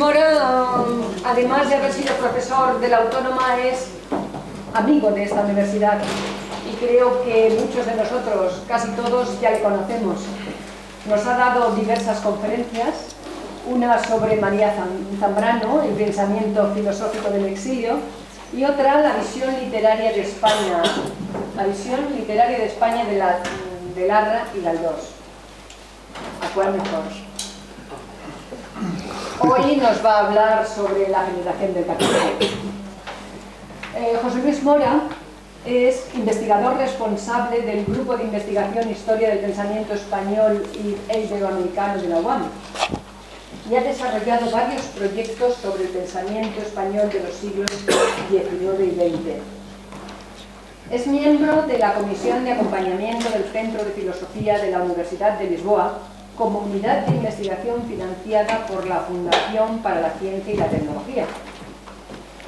Mora, además de haber sido profesor de la Autónoma, es amigo de esta universidad y creo que muchos de nosotros, casi todos, ya le conocemos. Nos ha dado diversas conferencias, una sobre María Zambrano, el pensamiento filosófico del exilio, y otra, la visión literaria de España, de Larra y Galdós. ¿A cuál mejor? Hoy nos va a hablar sobre la generación del capital. José Luis Mora es investigador responsable del Grupo de Investigación Historia del Pensamiento Español e Iberoamericano de la UAM y ha desarrollado varios proyectos sobre el pensamiento español de los siglos XIX y XX. Es miembro de la Comisión de Acompañamiento del Centro de Filosofía de la Universidad de Lisboa como unidad de investigación financiada por la Fundación para la Ciencia y la Tecnología.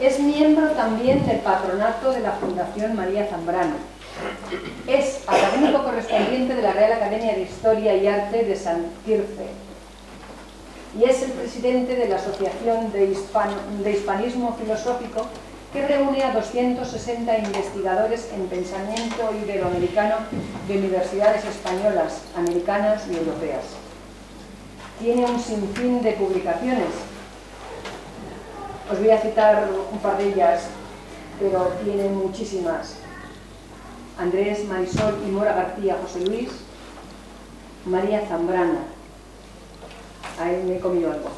Es miembro también del patronato de la Fundación María Zambrano. Es académico correspondiente de la Real Academia de Historia y Arte de San Quirce y es el presidente de la Asociación de Hispanismo Filosófico, que reúne a 260 investigadores en pensamiento iberoamericano de universidades españolas, americanas y europeas. Tiene un sinfín de publicaciones. Os voy a citar un par de ellas, pero tiene muchísimas. Andrés, Marisol y Mora García, José Luis, María Zambrano. Ahí me he comido algo.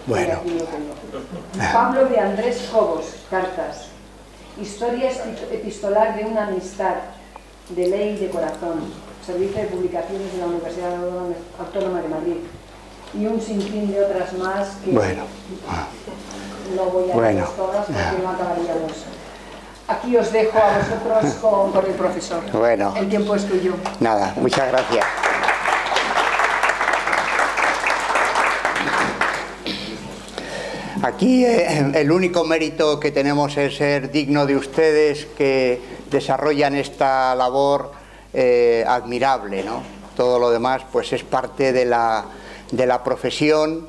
Bueno. Pablo de Andrés Cobos, cartas. Historia epistolar de una amistad, de ley y de corazón. Servicio de publicaciones de la Universidad Autónoma de Madrid. Y un sinfín de otras más que no voy a leer todas porque no acabaríamos. Aquí os dejo a vosotros con el profesor. Bueno. El tiempo es tuyo. Nada, muchas gracias. Aquí el único mérito que tenemos es ser digno de ustedes que desarrollan esta labor admirable, ¿no? Todo lo demás pues es parte de la profesión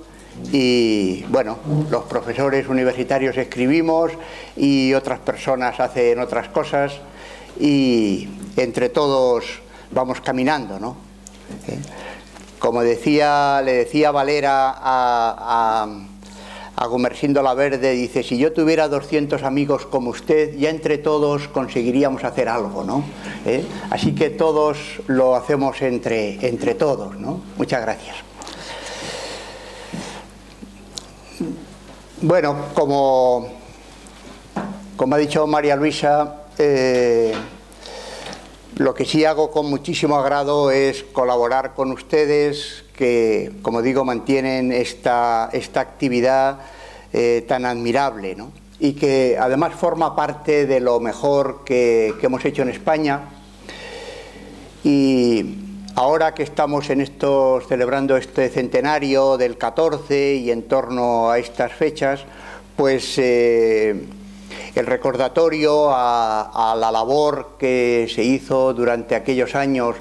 y bueno, los profesores universitarios escribimos y otras personas hacen otras cosas y entre todos vamos caminando, ¿no? Como le decía Valera a Gumersindo la Verde, dice, si yo tuviera 200 amigos como usted, ya entre todos conseguiríamos hacer algo, ¿no? Así que todos lo hacemos entre todos, ¿no? Muchas gracias. Bueno, como ha dicho María Luisa, lo que sí hago con muchísimo agrado es colaborar con ustedes que, como digo, mantienen esta actividad tan admirable, ¿no? Y que además forma parte de lo mejor que hemos hecho en España. Y ahora que estamos celebrando este centenario del 14 y en torno a estas fechas, pues el recordatorio a la labor que se hizo durante aquellos años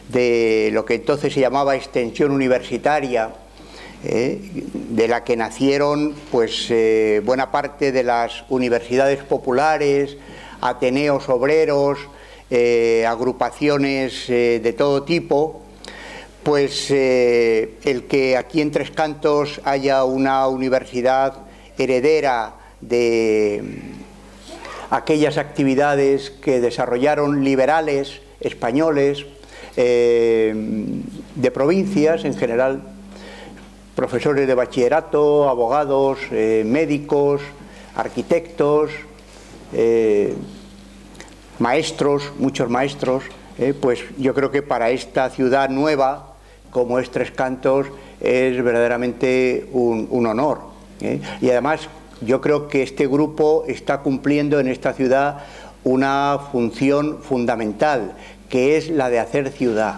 de lo que entonces se llamaba extensión universitaria, de la que nacieron pues buena parte de las universidades populares, ateneos obreros, agrupaciones de todo tipo, pues el que aquí en Tres Cantos haya una universidad heredera de aquellas actividades que desarrollaron liberales españoles de provincias en general, profesores de bachillerato, abogados, médicos, arquitectos, maestros, muchos maestros, pues yo creo que para esta ciudad nueva como es Tres Cantos es verdaderamente un honor, y además yo creo que este grupo está cumpliendo en esta ciudad una función fundamental, que es la de hacer ciudad,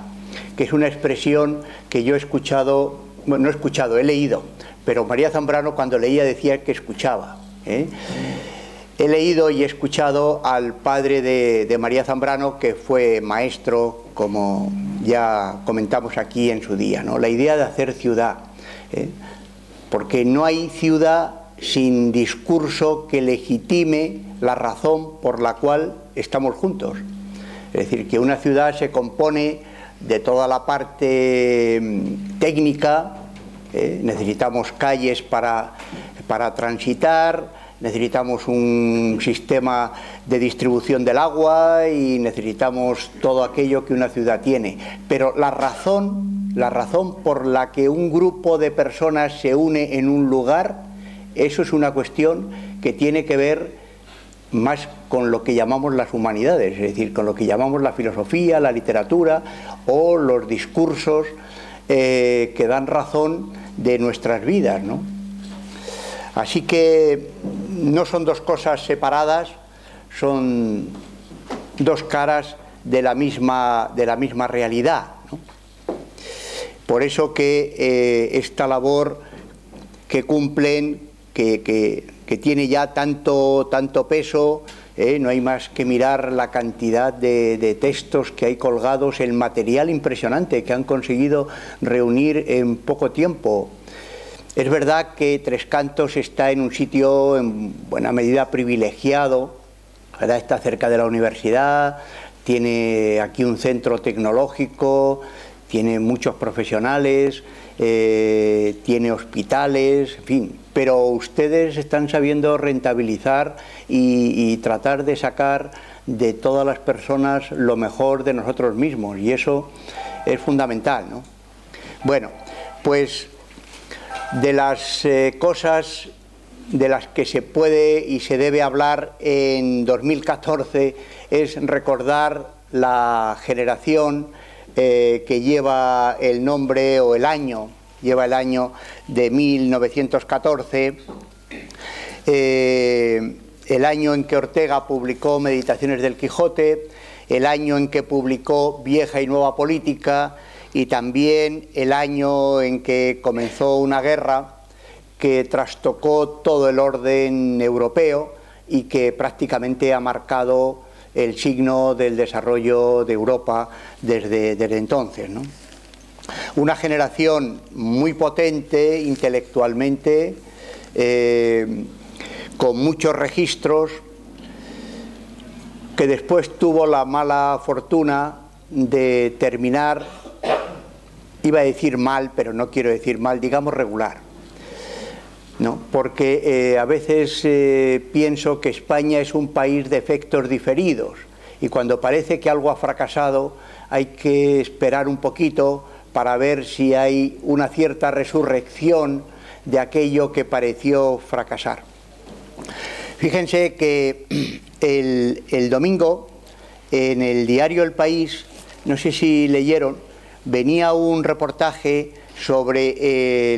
que es una expresión que yo he escuchado, bueno, no he escuchado, he leído, pero María Zambrano cuando leía decía que escuchaba. He leído y he escuchado al padre de María Zambrano, que fue maestro, como ya comentamos aquí en su día, ¿no? La idea de hacer ciudad. porque no hay ciudad sin discurso que legitime la razón por la cual estamos juntos. Es decir, que una ciudad se compone de toda la parte técnica, necesitamos calles para transitar, necesitamos un sistema de distribución del agua y necesitamos todo aquello que una ciudad tiene. Pero la razón por la que un grupo de personas se une en un lugar, eso es una cuestión que tiene que ver más con lo que llamamos las humanidades, es decir, con lo que llamamos la filosofía, la literatura o los discursos que dan razón de nuestras vidas, ¿no? Así que no son dos cosas separadas, son dos caras de la misma realidad, ¿no? Por eso que esta labor que cumplen, que tiene ya tanto peso, no hay más que mirar la cantidad de textos que hay colgados, el material impresionante que han conseguido reunir en poco tiempo. Es verdad que Tres Cantos está en un sitio en buena medida privilegiado, ¿verdad? Está cerca de la universidad, tiene aquí un centro tecnológico, tiene muchos profesionales, tiene hospitales, en fin, pero ustedes están sabiendo rentabilizar y tratar de sacar de todas las personas lo mejor de nosotros mismos, y eso es fundamental, ¿no? Bueno, pues de las cosas de las que se puede y se debe hablar en 2014 es recordar la generación que lleva el nombre o el año de 1914, el año en que Ortega publicó Meditaciones del Quijote, el año en que publicó Vieja y Nueva Política, y también el año en que comenzó una guerra que trastocó todo el orden europeo y que prácticamente ha marcado el signo del desarrollo de Europa desde entonces, ¿no? Una generación muy potente intelectualmente, con muchos registros, que después tuvo la mala fortuna de terminar, iba a decir mal, pero no quiero decir mal, digamos regular, ¿no? Porque a veces pienso que España es un país de efectos diferidos, y cuando parece que algo ha fracasado hay que esperar un poquito para ver si hay una cierta resurrección de aquello que pareció fracasar. Fíjense que el domingo en el diario El País, no sé si leyeron, venía un reportaje sobre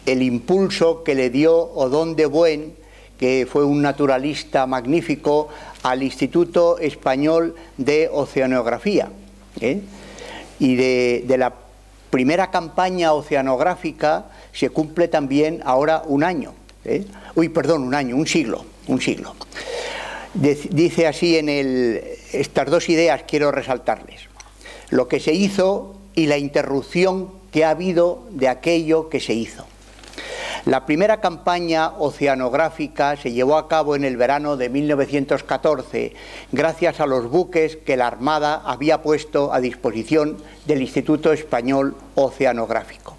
el impulso que le dio Odón de Buen, que fue un naturalista magnífico, al Instituto Español de Oceanografía, y de la primera campaña oceanográfica se cumple también ahora un año, un siglo. Dice así estas dos ideas quiero resaltarles: lo que se hizo y la interrupción que ha habido de aquello que se hizo. La primera campaña oceanográfica se llevó a cabo en el verano de 1914 gracias a los buques que la Armada había puesto a disposición del Instituto Español Oceanográfico.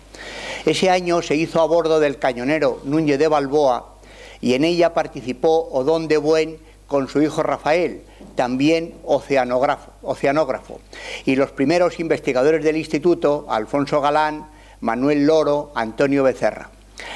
Ese año se hizo a bordo del cañonero Núñez de Balboa, y en ella participó Odón de Buen con su hijo Rafael, también oceanógrafo, y los primeros investigadores del instituto, Alfonso Galán, Manuel Loro, Antonio Becerra.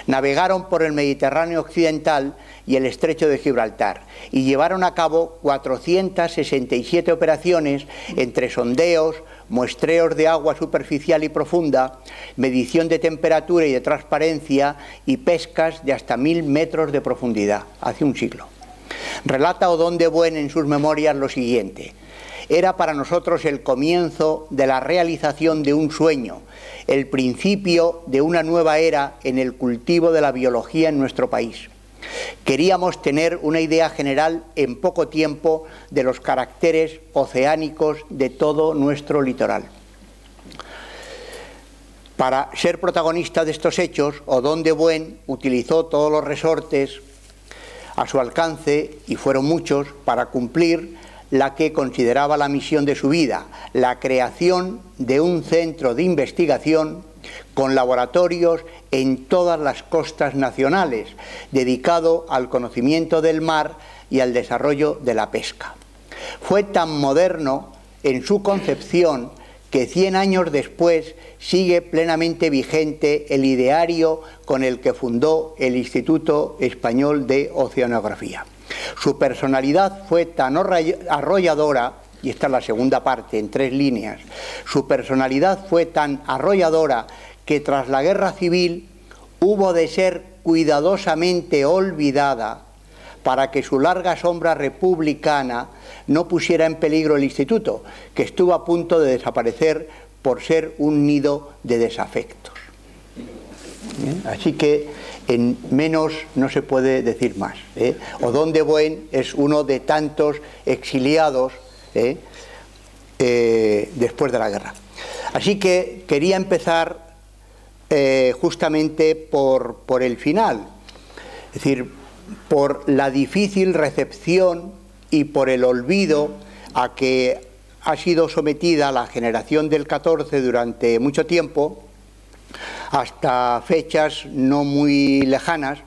Navegaron por el Mediterráneo occidental y el estrecho de Gibraltar y llevaron a cabo 467 operaciones entre sondeos, muestreos de agua superficial y profunda, medición de temperatura y de transparencia y pescas de hasta 1000 metros de profundidad, hace un siglo. Relata Odón de Buen en sus memorias lo siguiente: era para nosotros el comienzo de la realización de un sueño, el principio de una nueva era en el cultivo de la biología en nuestro país. Queríamos tener una idea general en poco tiempo de los caracteres oceánicos de todo nuestro litoral. Para ser protagonista de estos hechos, Odón de Buen utilizó todos los resortes a su alcance, y fueron muchos, para cumplir la que consideraba la misión de su vida, la creación de un centro de investigación con laboratorios en todas las costas nacionales, dedicado al conocimiento del mar y al desarrollo de la pesca. Fue tan moderno en su concepción que 100 años después sigue plenamente vigente el ideario con el que fundó el Instituto Español de Oceanografía. Su personalidad fue tan arrolladora, y esta es la segunda parte en 3 líneas, su personalidad fue tan arrolladora que tras la Guerra Civil hubo de ser cuidadosamente olvidada para que su larga sombra republicana no pusiera en peligro el instituto, que estuvo a punto de desaparecer por ser un nido de desafectos. Así que en menos no se puede decir más. Odón de Buen es uno de tantos exiliados después de la guerra. Así que quería empezar justamente por el final, es decir, por la difícil recepción y por el olvido a que ha sido sometida la generación del 14 durante mucho tiempo, hasta fechas no muy lejanas.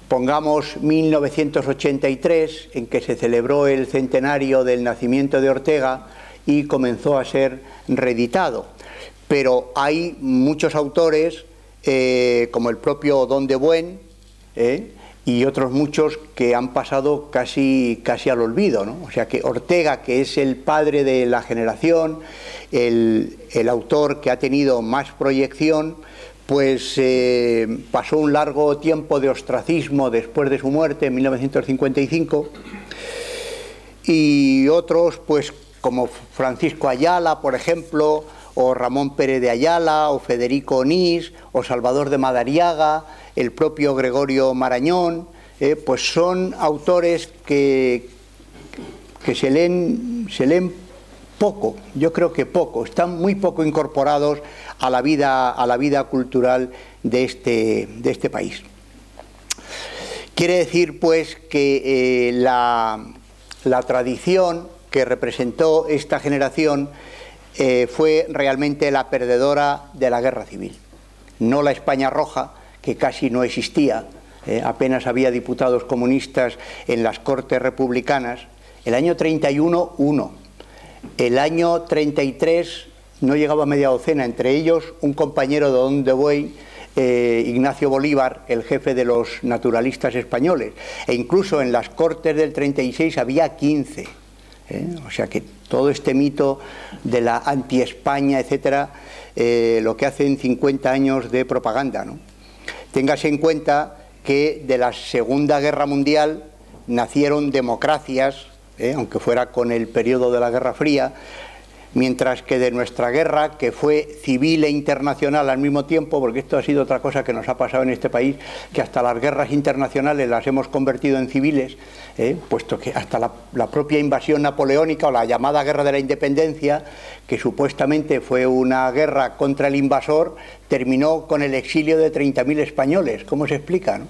Pongamos 1983, en que se celebró el centenario del nacimiento de Ortega y comenzó a ser reeditado. Pero hay muchos autores, como el propio Odón de Buen, y otros muchos que han pasado casi al olvido, ¿no? O sea que Ortega, que es el padre de la generación, el autor que ha tenido más proyección, pues pasó un largo tiempo de ostracismo después de su muerte en 1955, y otros, pues como Francisco Ayala, por ejemplo, o Ramón Pérez de Ayala, o Federico Onís, o Salvador de Madariaga, el propio Gregorio Marañón, pues son autores que se leen poco, yo creo que poco, están muy poco incorporados a la vida cultural de este país. Quiere decir, pues, que la tradición que representó esta generación fue realmente la perdedora de la Guerra Civil, no la España Roja, que casi no existía, apenas había diputados comunistas en las Cortes republicanas. El año 31, uno. El año 33 no llegaba a media docena, entre ellos un compañero de Odón de Buen, Ignacio Bolívar, el jefe de los naturalistas españoles, e incluso en las Cortes del 36 había 15. O sea que todo este mito de la anti-España, etcétera, lo que hacen 50 años de propaganda, ¿no? Téngase en cuenta que de la Segunda Guerra Mundial nacieron democracias, aunque fuera con el periodo de la Guerra Fría, mientras que de nuestra guerra, que fue civil e internacional al mismo tiempo, porque esto ha sido otra cosa que nos ha pasado en este país, que hasta las guerras internacionales las hemos convertido en civiles, puesto que hasta la propia invasión napoleónica o la llamada Guerra de la Independencia, que supuestamente fue una guerra contra el invasor, terminó con el exilio de 30.000 españoles. ¿Cómo se explica, no?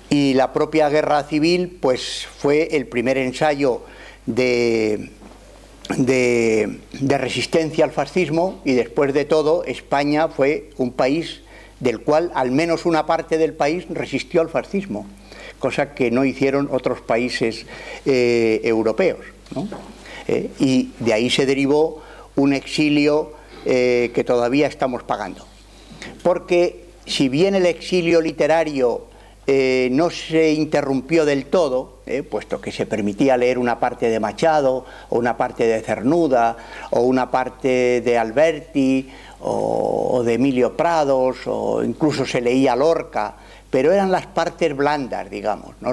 Y la propia guerra civil, pues, fue el primer ensayo de resistencia al fascismo, y después de todo España fue un país del cual al menos una parte del país resistió al fascismo, cosa que no hicieron otros países europeos, ¿no? Y de ahí se derivó un exilio que todavía estamos pagando, porque si bien el exilio literario no se interrumpió del todo, puesto que se permitía leer una parte de Machado, o una parte de Cernuda, o una parte de Alberti, o de Emilio Prados, o incluso se leía Lorca, pero eran las partes blandas, digamos, ¿no?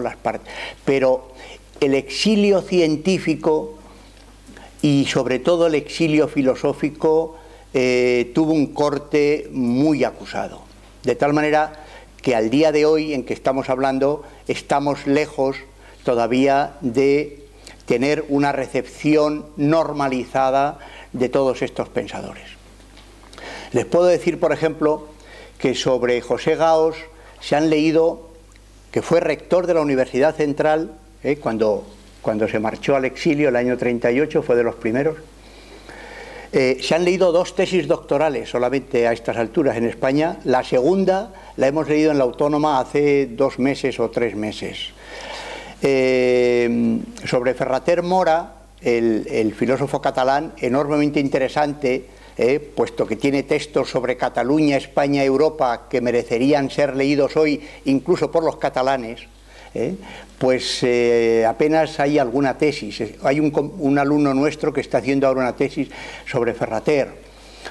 Pero el exilio científico y sobre todo el exilio filosófico tuvo un corte muy acusado, de tal manera que al día de hoy en que estamos hablando estamos lejos todavía de tener una recepción normalizada de todos estos pensadores. Les puedo decir, por ejemplo, que sobre José Gaos se han leído, que fue rector de la Universidad Central, cuando se marchó al exilio el año 38, fue de los primeros. Se han leído 2 tesis doctorales solamente a estas alturas en España. La segunda la hemos leído en la Autónoma hace 2 meses o 3 meses. Sobre Ferrater Mora, el filósofo catalán, enormemente interesante, puesto que tiene textos sobre Cataluña, España, Europa que merecerían ser leídos hoy incluso por los catalanes, pues apenas hay alguna tesis. Hay un alumno nuestro que está haciendo ahora una tesis sobre Ferrater.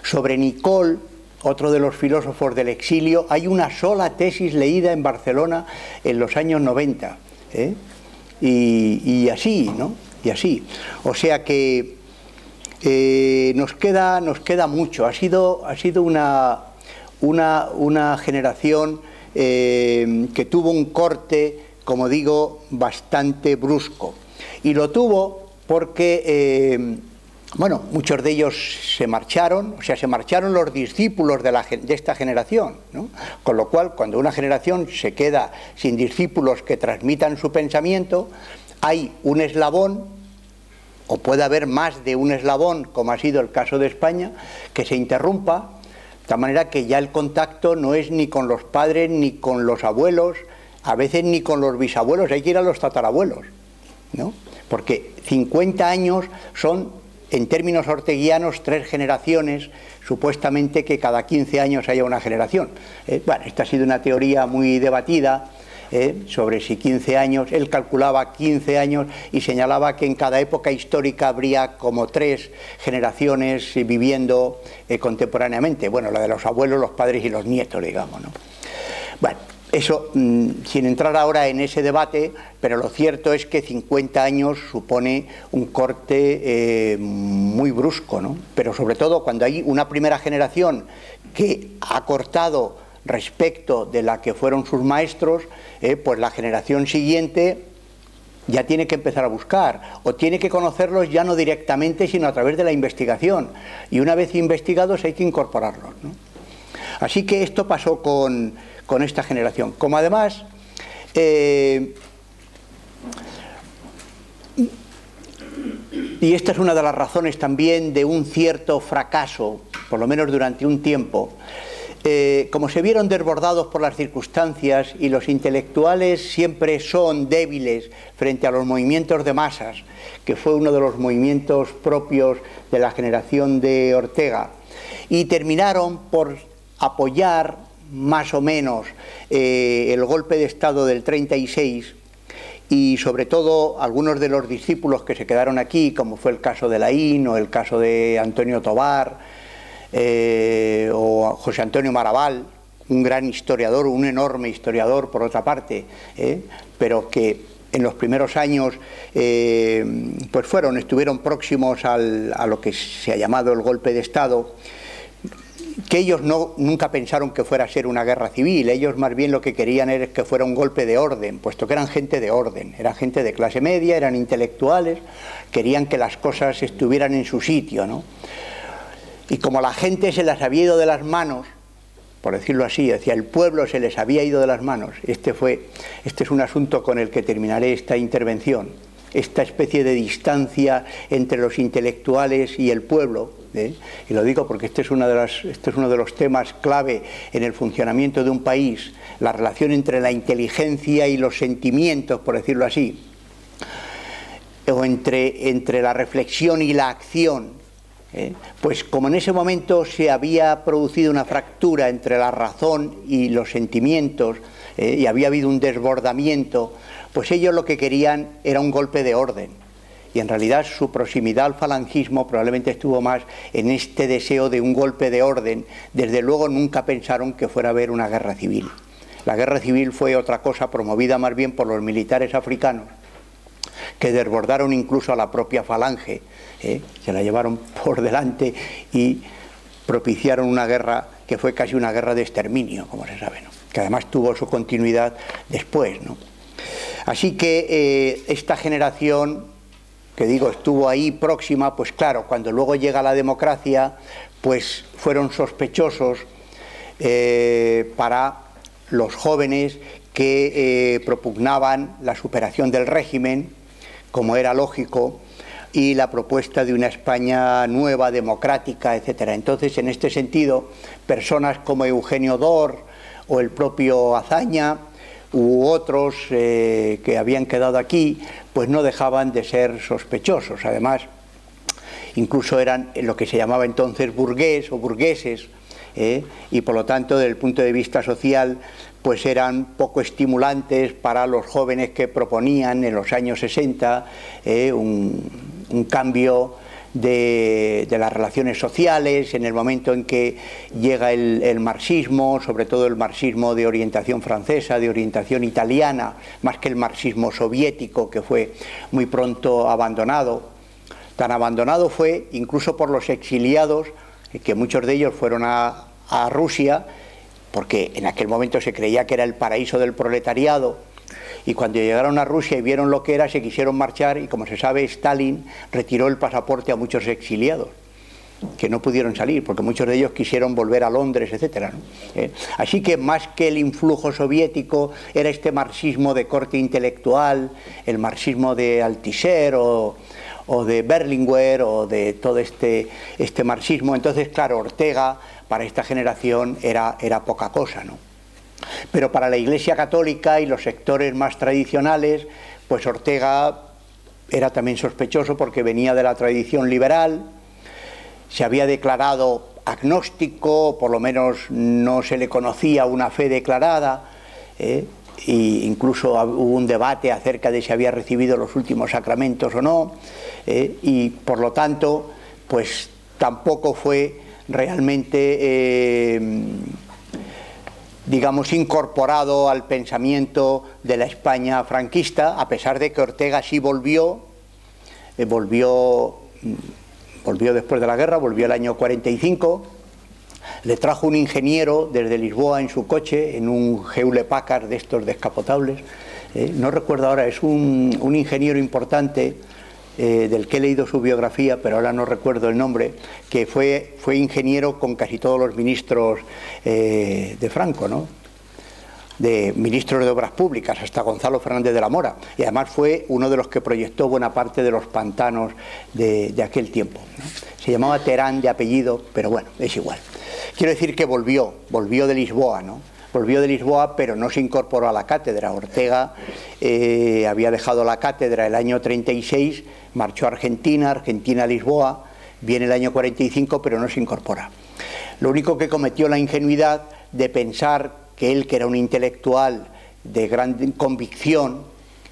Sobre Nicole, otro de los filósofos del exilio, hay una sola tesis leída en Barcelona en los años 90, y así, ¿no? Y así. O sea que nos queda mucho. Ha sido una generación que tuvo un corte, como digo, bastante brusco. Y lo tuvo porque, bueno, muchos de ellos se marcharon, o sea, se marcharon los discípulos de esta generación, ¿no? Con lo cual, cuando una generación se queda sin discípulos que transmitan su pensamiento, hay un eslabón, o puede haber más de un eslabón, como ha sido el caso de España, que se interrumpa, de tal manera que ya el contacto no es ni con los padres ni con los abuelos, a veces ni con los bisabuelos, hay que ir a los tatarabuelos, ¿no? Porque 50 años son, en términos orteguianos, 3 generaciones, supuestamente que cada 15 años haya una generación. Bueno, esta ha sido una teoría muy debatida, sobre si 15 años, él calculaba 15 años y señalaba que en cada época histórica habría como 3 generaciones viviendo contemporáneamente. Bueno, la de los abuelos, los padres y los nietos, digamos, ¿no? Bueno, eso sin entrar ahora en ese debate, pero lo cierto es que 50 años supone un corte muy brusco, ¿no? Pero sobre todo cuando hay una primera generación que ha cortado respecto de la que fueron sus maestros, pues la generación siguiente ya tiene que empezar a buscar, o tiene que conocerlos ya no directamente, sino a través de la investigación, y una vez investigados hay que incorporarlos, ¿no? Así que esto pasó con esta generación. Como además y esta es una de las razones también de un cierto fracaso, por lo menos durante un tiempo, como se vieron desbordados por las circunstancias y los intelectuales siempre son débiles frente a los movimientos de masas, que fue uno de los movimientos propios de la generación de Ortega, y terminaron por apoyar más o menos el golpe de Estado del 36, y sobre todo algunos de los discípulos que se quedaron aquí, como fue el caso de Laín o el caso de Antonio Tobar, o José Antonio Maraval, un gran historiador, un enorme historiador por otra parte, pero que en los primeros años pues estuvieron próximos a lo que se ha llamado el golpe de Estado, que ellos nunca pensaron que fuera a ser una guerra civil. Ellos más bien lo que querían era que fuera un golpe de orden, puesto que eran gente de orden, eran gente de clase media, eran intelectuales, querían que las cosas estuvieran en su sitio, ¿no? Y como la gente se las había ido de las manos, por decirlo así, hacia el pueblo se les había ido de las manos, este es un asunto con el que terminaré esta intervención, esta especie de distancia entre los intelectuales y el pueblo, y lo digo porque este es uno de los temas clave en el funcionamiento de un país, la relación entre la inteligencia y los sentimientos, por decirlo así, o entre la reflexión y la acción. Pues como en ese momento se había producido una fractura entre la razón y los sentimientos, y había habido un desbordamiento, pues ellos lo que querían era un golpe de orden, y en realidad su proximidad al falangismo probablemente estuvo más en este deseo de un golpe de orden. Desde luego nunca pensaron que fuera a haber una guerra civil. La guerra civil fue otra cosa promovida más bien por los militares africanos, que desbordaron incluso a la propia falange, se la llevaron por delante y propiciaron una guerra que fue casi una guerra de exterminio, como se sabe, ¿no? Que además tuvo su continuidad después, ¿no? Así que esta generación que digo, estuvo ahí próxima, pues claro, cuando luego llega la democracia, pues fueron sospechosos para los jóvenes que propugnaban la superación del régimen, como era lógico, y la propuesta de una España nueva, democrática, etcétera. Entonces, en este sentido, personas como Eugenio Dor o el propio Azaña u otros que habían quedado aquí, pues no dejaban de ser sospechosos. Además, incluso eran lo que se llamaba entonces burgués o burgueses, y por lo tanto, desde el punto de vista social, pues eran poco estimulantes para los jóvenes que proponían en los años 60 un cambio de las relaciones sociales, en el momento en que llega el marxismo, sobre todo el marxismo de orientación francesa, de orientación italiana, más que el marxismo soviético, que fue muy pronto abandonado. Tan abandonado fue incluso por los exiliados, que muchos de ellos fueron a Rusia, porque en aquel momento se creía que era el paraíso del proletariado, y cuando llegaron a Rusia y vieron lo que era, se quisieron marchar, y como se sabe, Stalin retiró el pasaporte a muchos exiliados que no pudieron salir, porque muchos de ellos quisieron volver a Londres, etcétera, ¿no? Así que más que el influjo soviético, era este marxismo de corte intelectual, el marxismo de Althusser o de Berlinguer, o de todo este marxismo. Entonces, claro, Ortega para esta generación era poca cosa, ¿no? Pero para la Iglesia Católica y los sectores más tradicionales, pues Ortega era también sospechoso, porque venía de la tradición liberal, se había declarado agnóstico, por lo menos no se le conocía una fe declarada, e incluso hubo un debate acerca de si había recibido los últimos sacramentos o no, y por lo tanto, pues tampoco fue realmente digamos, incorporado al pensamiento de la España franquista, a pesar de que Ortega sí volvió después de la guerra, volvió el año 45, le trajo un ingeniero desde Lisboa en su coche, en un Hewlett Packard de estos descapotables, no recuerdo ahora, es un ingeniero importante, del que he leído su biografía, pero ahora no recuerdo el nombre, que fue ingeniero con casi todos los ministros de Franco, ¿no? De ministros de Obras Públicas, hasta Gonzalo Fernández de la Mora, y además fue uno de los que proyectó buena parte de los pantanos de aquel tiempo, ¿no? Se llamaba Terán de apellido, pero bueno, es igual. Quiero decir que volvió de Lisboa, ¿no? Volvió de Lisboa, pero no se incorporó a la cátedra. Ortega había dejado la cátedra el año 36, marchó a Argentina, Lisboa, viene el año 45, pero no se incorpora. Lo único que cometió la ingenuidad de pensar que él, que era un intelectual de gran convicción,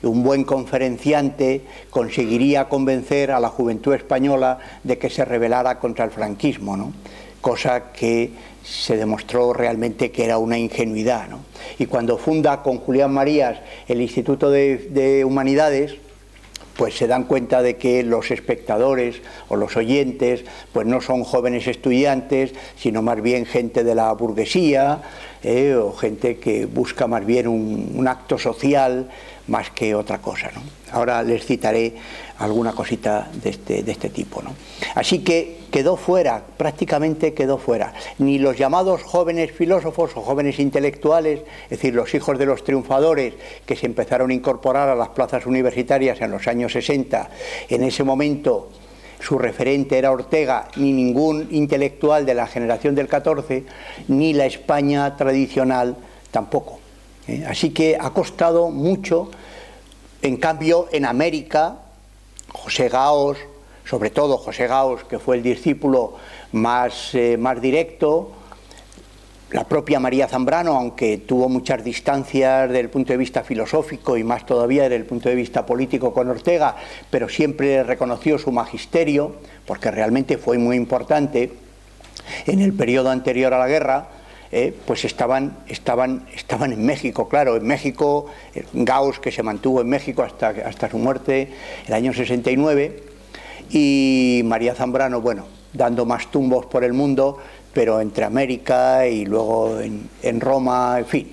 un buen conferenciante, conseguiría convencer a la juventud española de que se rebelara contra el franquismo, ¿no? Cosa que se demostró realmente que era una ingenuidad, ¿no? Y cuando funda con Julián Marías el Instituto de Humanidades, pues se dan cuenta de que los espectadores o los oyentes pues no son jóvenes estudiantes, sino más bien gente de la burguesía, o gente que busca más bien un acto social más que otra cosa, ¿no? Ahora les citaré alguna cosita de este tipo, ¿no? Así que quedó fuera, prácticamente quedó fuera. Ni los llamados jóvenes filósofos o jóvenes intelectuales, es decir, los hijos de los triunfadores que se empezaron a incorporar a las plazas universitarias en los años 60, en ese momento su referente era Ortega, ni ningún intelectual de la generación del 14, ni la España tradicional tampoco. Así que ha costado mucho. En cambio, en América, José Gaos, sobre todo José Gaos, que fue el discípulo más directo, la propia María Zambrano, aunque tuvo muchas distancias desde el punto de vista filosófico y más todavía desde el punto de vista político con Ortega, pero siempre reconoció su magisterio, porque realmente fue muy importante en el periodo anterior a la guerra. Pues estaban en México, claro, en México, Gaos, que se mantuvo en México hasta su muerte el año 69, y María Zambrano, bueno, dando más tumbos por el mundo, pero entre América y luego en Roma, en fin,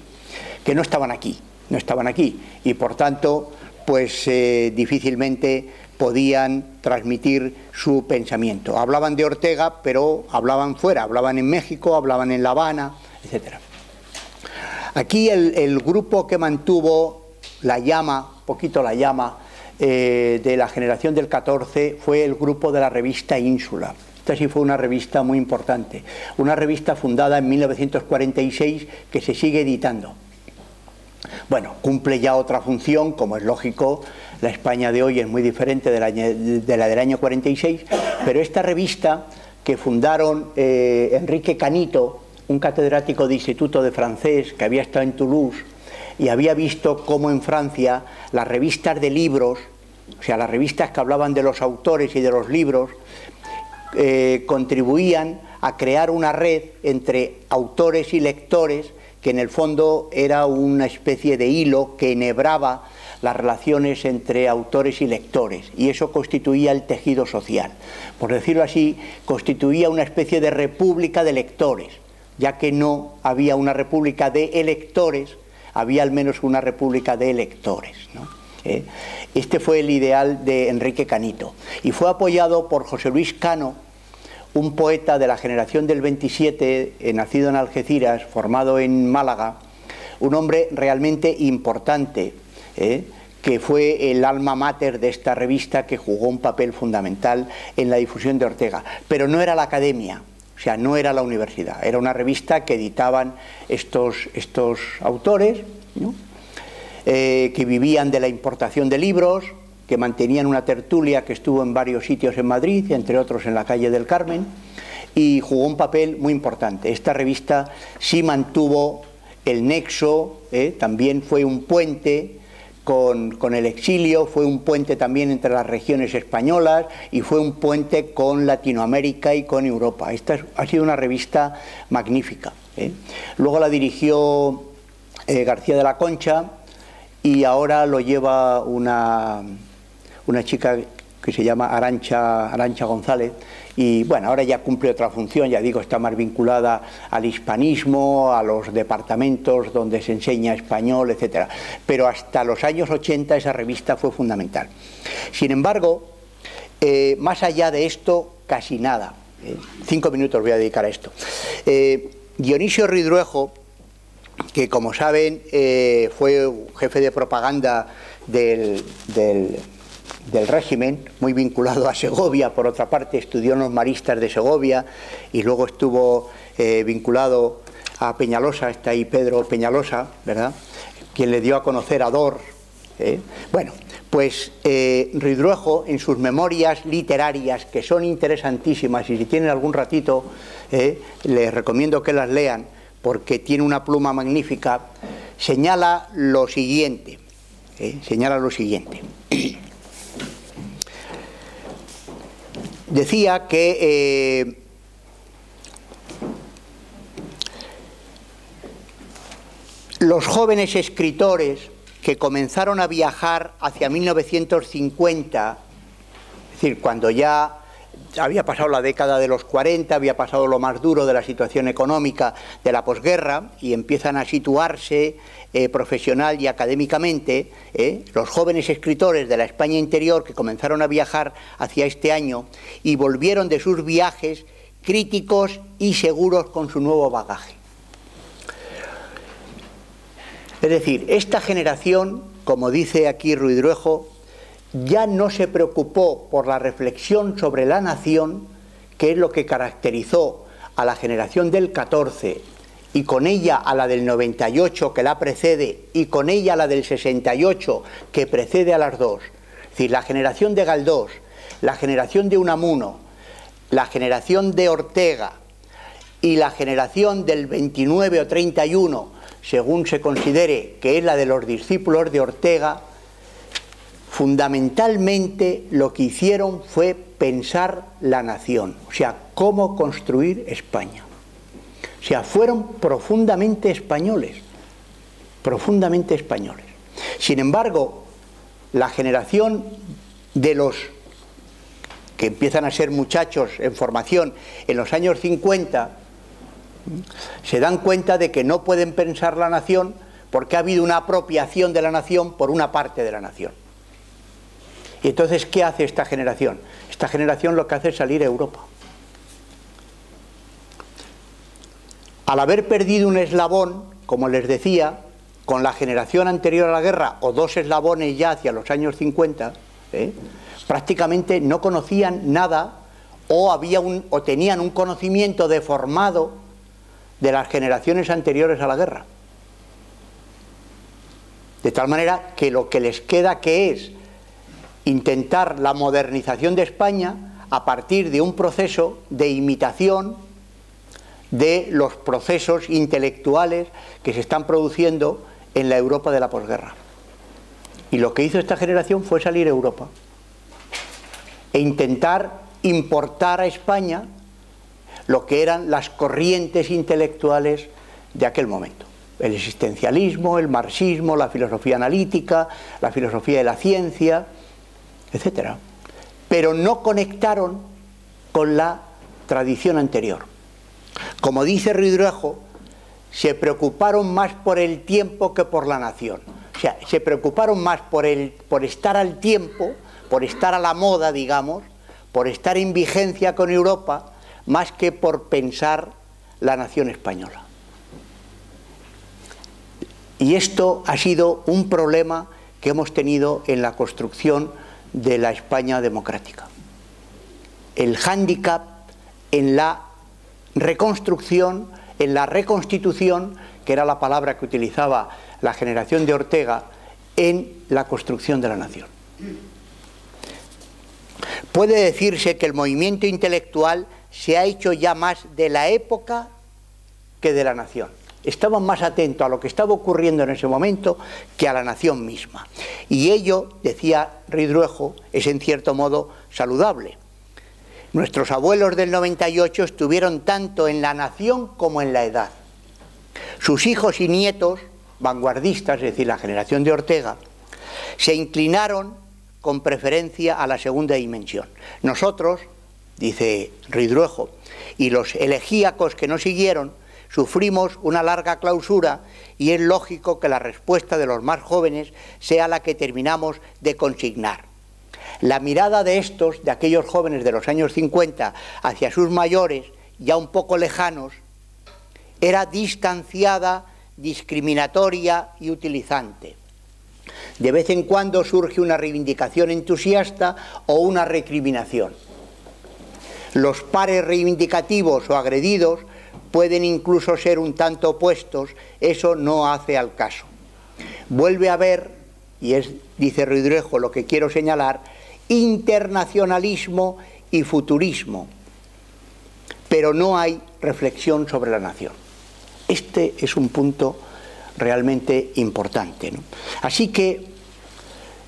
que no estaban aquí, y por tanto, pues difícilmente podían transmitir su pensamiento. Hablaban de Ortega, pero hablaban fuera, hablaban en México, hablaban en La Habana, etc. Aquí el grupo que mantuvo la llama, un poquito la llama, de la generación del 14 fue el grupo de la revista Ínsula. Esta sí fue una revista muy importante, una revista fundada en 1946 que se sigue editando. Bueno, cumple ya otra función, como es lógico, la España de hoy es muy diferente de la del año 46, pero esta revista que fundaron Enrique Canito, un catedrático de Instituto de Francés que había estado en Toulouse y había visto cómo en Francia las revistas de libros, o sea, las revistas que hablaban de los autores y de los libros, contribuían a crear una red entre autores y lectores que en el fondo era una especie de hilo que enhebraba las relaciones entre autores y lectores, y eso constituía el tejido social. Por decirlo así, constituía una especie de república de lectores, ya que no había una república de electores, había al menos una república de lectores, ¿no? Este fue el ideal de Enrique Canito, y fue apoyado por José Luis Cano, un poeta de la generación del 27, nacido en Algeciras, formado en Málaga, un hombre realmente importante, que fue el alma mater de esta revista, que jugó un papel fundamental en la difusión de Ortega. Pero no era la academia, o sea, no era la universidad, era una revista que editaban estos autores, ¿no? Que vivían de la importación de libros, que mantenían una tertulia que estuvo en varios sitios en Madrid, entre otros en la calle del Carmen, y jugó un papel muy importante. Esta revista sí mantuvo el nexo, también fue un puente con el exilio, fue un puente también entre las regiones españolas y fue un puente con Latinoamérica y con Europa. Esta ha sido una revista magnífica. Luego la dirigió García de la Concha y ahora lo lleva una chica que se llama Arantxa González, y bueno, ahora ya cumple otra función, ya digo, está más vinculada al hispanismo, a los departamentos donde se enseña español, etcétera. Pero hasta los años 80 esa revista fue fundamental. Sin embargo, más allá de esto, casi nada. 5 minutos voy a dedicar a esto. Dionisio Ridruejo, que como saben fue jefe de propaganda del régimen, muy vinculado a Segovia, por otra parte estudió en los maristas de Segovia y luego estuvo vinculado a Peñalosa, está ahí Pedro Peñalosa, ¿verdad?, quien le dio a conocer a Dor. Bueno, pues Ridruejo, en sus memorias literarias, que son interesantísimas, y si tienen algún ratito les recomiendo que las lean porque tiene una pluma magnífica, señala lo siguiente, decía que los jóvenes escritores que comenzaron a viajar hacia 1950, es decir, cuando ya había pasado la década de los 40, había pasado lo más duro de la situación económica de la posguerra y empiezan a situarse profesional y académicamente, los jóvenes escritores de la España interior que comenzaron a viajar hacia este año y volvieron de sus viajes críticos y seguros con su nuevo bagaje. Es decir, esta generación, como dice aquí Ridruejo, ya no se preocupó por la reflexión sobre la nación, que es lo que caracterizó a la generación del 14 y con ella a la del 98 que la precede y con ella a la del 68 que precede a las dos. Es decir, la generación de Galdós, la generación de Unamuno, la generación de Ortega y la generación del 29 o 31, según se considere que es la de los discípulos de Ortega, fundamentalmente lo que hicieron fue pensar la nación, o sea, cómo construir España. O sea, fueron profundamente españoles, profundamente españoles. Sin embargo, la generación de los que empiezan a ser muchachos en formación en los años 50, se dan cuenta de que no pueden pensar la nación porque ha habido una apropiación de la nación por una parte de la nación. Y entonces, ¿qué hace esta generación? Esta generación lo que hace es salir a Europa. Al haber perdido un eslabón, como les decía, con la generación anterior a la guerra, o dos eslabones ya hacia los años 50, prácticamente no conocían nada o tenían un conocimiento deformado de las generaciones anteriores a la guerra. De tal manera que lo que les queda, que es intentar la modernización de España a partir de un proceso de imitación de los procesos intelectuales que se están produciendo en la Europa de la posguerra. Y lo que hizo esta generación fue salir a Europa e intentar importar a España lo que eran las corrientes intelectuales de aquel momento: el existencialismo, el marxismo, la filosofía analítica, la filosofía de la ciencia, etcétera. Pero no conectaron con la tradición anterior. Como dice Ridruejo, se preocuparon más por el tiempo que por la nación. O sea, se preocuparon más por estar al tiempo, por estar a la moda, digamos, por estar en vigencia con Europa, más que por pensar la nación española. Y esto ha sido un problema que hemos tenido en la construcción de la España democrática. El hándicap en la reconstrucción, en la reconstitución, que era la palabra que utilizaba la generación de Ortega, en la construcción de la nación. Puede decirse que el movimiento intelectual se ha hecho ya más de la época que de la nación. Estaban más atentos a lo que estaba ocurriendo en ese momento que a la nación misma. Y ello, decía Ridruejo, es en cierto modo saludable. Nuestros abuelos del 98 estuvieron tanto en la nación como en la edad. Sus hijos y nietos, vanguardistas, es decir, la generación de Ortega, se inclinaron con preferencia a la segunda dimensión. Nosotros, dice Ridruejo, y los elegíacos que nos siguieron, sufrimos una larga clausura, y es lógico que la respuesta de los más jóvenes sea la que terminamos de consignar. La mirada de estos, de aquellos jóvenes de los años 50, hacia sus mayores, ya un poco lejanos, era distanciada, discriminatoria y utilizante. De vez en cuando surge una reivindicación entusiasta o una recriminación. Los pares reivindicativos o agredidos pueden incluso ser un tanto opuestos, eso no hace al caso. Vuelve a haber, y es, dice Ridruejo, lo que quiero señalar, internacionalismo y futurismo, pero no hay reflexión sobre la nación. Este es un punto realmente importante, ¿no? Así que,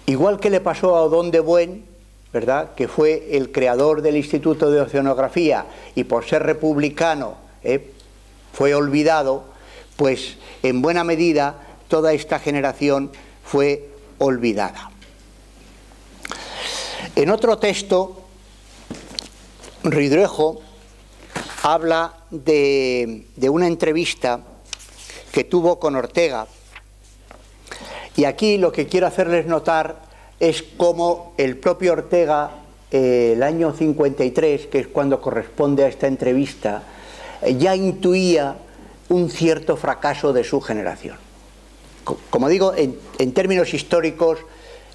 igual que le pasó a Odón de Buen, ¿verdad?, que fue el creador del Instituto de Oceanografía y por ser republicano fue olvidado, pues en buena medida toda esta generación fue olvidada. En otro texto, Ridruejo habla de una entrevista que tuvo con Ortega, y aquí lo que quiero hacerles notar es cómo el propio Ortega, el año 53, que es cuando corresponde a esta entrevista, ya intuía un cierto fracaso de su generación. Como digo, en términos históricos,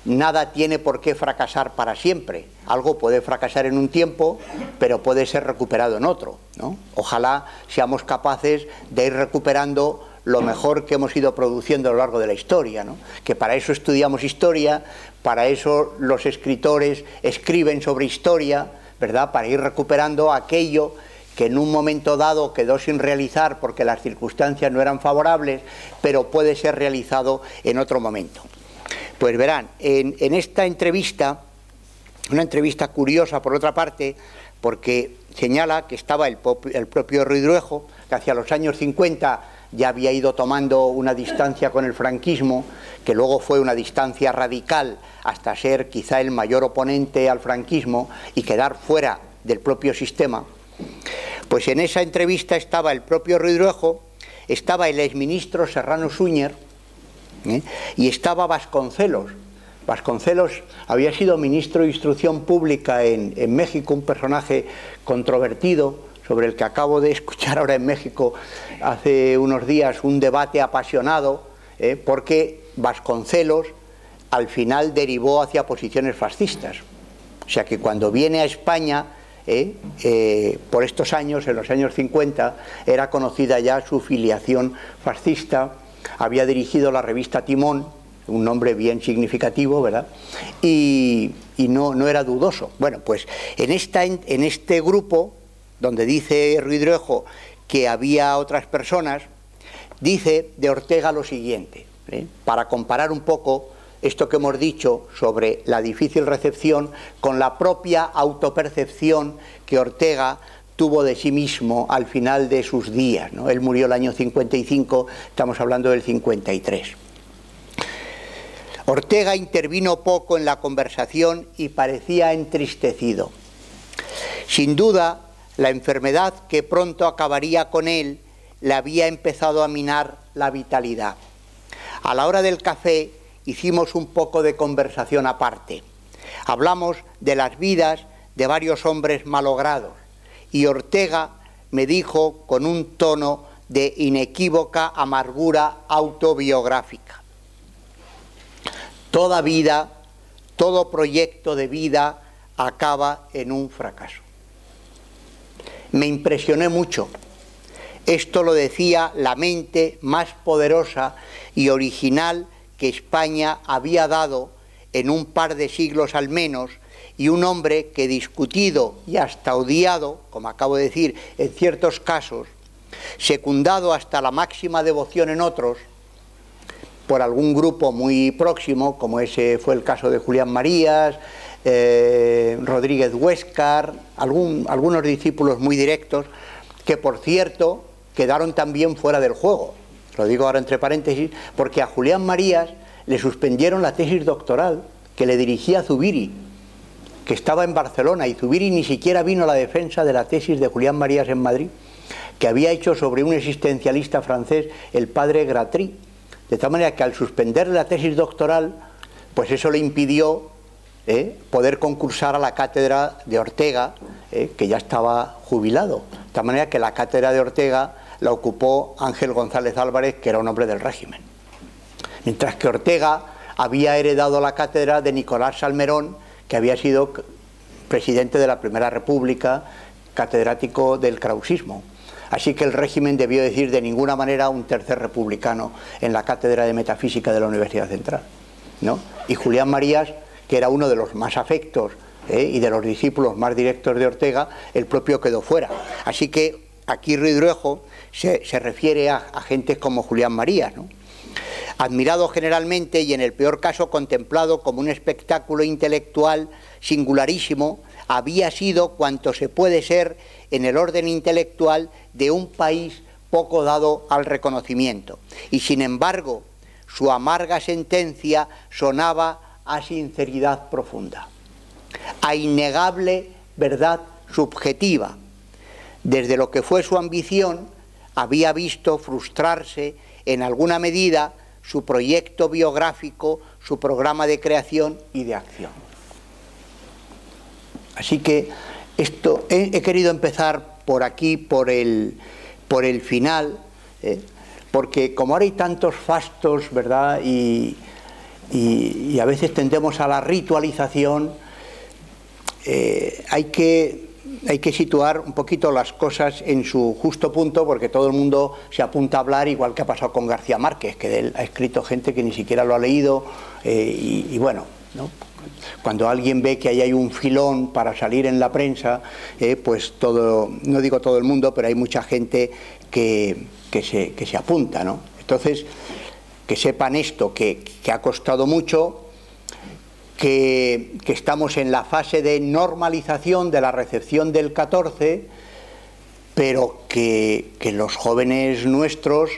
nada tiene por qué fracasar para siempre. Algo puede fracasar en un tiempo, pero puede ser recuperado en otro, ¿no? Ojalá seamos capaces de ir recuperando lo mejor que hemos ido produciendo a lo largo de la historia, ¿no? Que para eso estudiamos historia, para eso los escritores escriben sobre historia, ¿verdad?, para ir recuperando aquello que en un momento dado quedó sin realizar porque las circunstancias no eran favorables, pero puede ser realizado en otro momento. Pues verán, en esta entrevista, una entrevista curiosa por otra parte, porque señala que estaba el propio Ridruejo, que hacia los años 50 ya había ido tomando una distancia con el franquismo, que luego fue una distancia radical hasta ser quizá el mayor oponente al franquismo y quedar fuera del propio sistema. Pues en esa entrevista estaba el propio Ridruejo, estaba el exministro Serrano Suñer, y estaba Vasconcelos. Vasconcelos había sido ministro de Instrucción Pública en México, un personaje controvertido, sobre el que acabo de escuchar ahora en México hace unos días un debate apasionado, porque Vasconcelos al final derivó hacia posiciones fascistas. O sea que cuando viene a España, por estos años, en los años 50, era conocida ya su filiación fascista, había dirigido la revista Timón, un nombre bien significativo, ¿verdad? Y no era dudoso. Bueno, pues en este grupo, donde dice Ruidruejo que había otras personas, dice de Ortega lo siguiente, para comparar un poco esto que hemos dicho sobre la difícil recepción con la propia autopercepción que Ortega tuvo de sí mismo al final de sus días, ¿no? Él murió el año 55, estamos hablando del 53. Ortega intervino poco en la conversación y parecía entristecido. Sin duda, la enfermedad que pronto acabaría con él le había empezado a minar la vitalidad. A la hora del café hicimos un poco de conversación aparte. Hablamos de las vidas de varios hombres malogrados y Ortega me dijo con un tono de inequívoca amargura autobiográfica: toda vida, todo proyecto de vida acaba en un fracaso. Me impresioné mucho. Esto lo decía la mente más poderosa y original que España había dado en un par de siglos al menos, y un hombre que, discutido y hasta odiado, como acabo de decir, en ciertos casos, secundado hasta la máxima devoción en otros, por algún grupo muy próximo, como ese fue el caso de Julián Marías, Rodríguez Huéscar, algunos discípulos muy directos, que por cierto quedaron también fuera del juego. Lo digo ahora entre paréntesis, porque a Julián Marías le suspendieron la tesis doctoral que le dirigía Zubiri, que estaba en Barcelona, y Zubiri ni siquiera vino a la defensa de la tesis de Julián Marías en Madrid, que había hecho sobre un existencialista francés, el padre Gratry. De tal manera que al suspenderle la tesis doctoral, pues eso le impidió poder concursar a la cátedra de Ortega, que ya estaba jubilado. De tal manera que la cátedra de Ortega la ocupó Ángel González Álvarez, que era un hombre del régimen. Mientras que Ortega había heredado la cátedra de Nicolás Salmerón, que había sido presidente de la Primera República, catedrático del krausismo. Así que el régimen debió decir de ninguna manera un tercer republicano en la cátedra de Metafísica de la Universidad Central, ¿no? Y Julián Marías, que era uno de los más afectos y de los discípulos más directos de Ortega, el propio quedó fuera. Así que aquí Ruidruejo se refiere a gente como Julián Marías, ¿no? Admirado generalmente y en el peor caso contemplado como un espectáculo intelectual singularísimo, había sido cuanto se puede ser en el orden intelectual de un país poco dado al reconocimiento. Y sin embargo, su amarga sentencia sonaba a sinceridad profunda, a innegable verdad subjetiva. Desde lo que fue su ambición, había visto frustrarse en alguna medida su proyecto biográfico, su programa de creación y de acción. Así que esto he querido empezar por aquí, por el final, porque como ahora hay tantos fastos, ¿verdad? Y a veces tendemos a la ritualización, hay que situar un poquito las cosas en su justo punto, porque todo el mundo se apunta a hablar, igual que ha pasado con García Márquez, que de él ha escrito gente que ni siquiera lo ha leído, y bueno, ¿no? Cuando alguien ve que ahí hay un filón para salir en la prensa, pues todo, no digo todo el mundo, pero hay mucha gente que se apunta, ¿no? Entonces, que sepan esto, que ha costado mucho, que estamos en la fase de normalización de la recepción del 14, pero que los jóvenes nuestros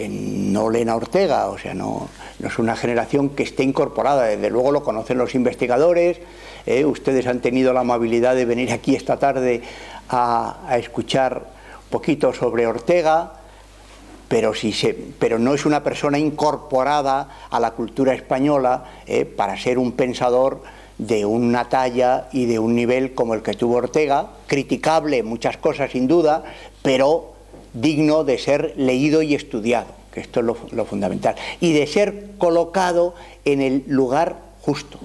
no leen a Ortega, o sea, no es una generación que esté incorporada. Desde luego lo conocen los investigadores, ustedes han tenido la amabilidad de venir aquí esta tarde a escuchar un poquito sobre Ortega, pero no es una persona incorporada a la cultura española para ser un pensador de una talla y de un nivel como el que tuvo Ortega, criticable en muchas cosas sin duda, pero digno de ser leído y estudiado, que esto es lo fundamental, y de ser colocado en el lugar justo,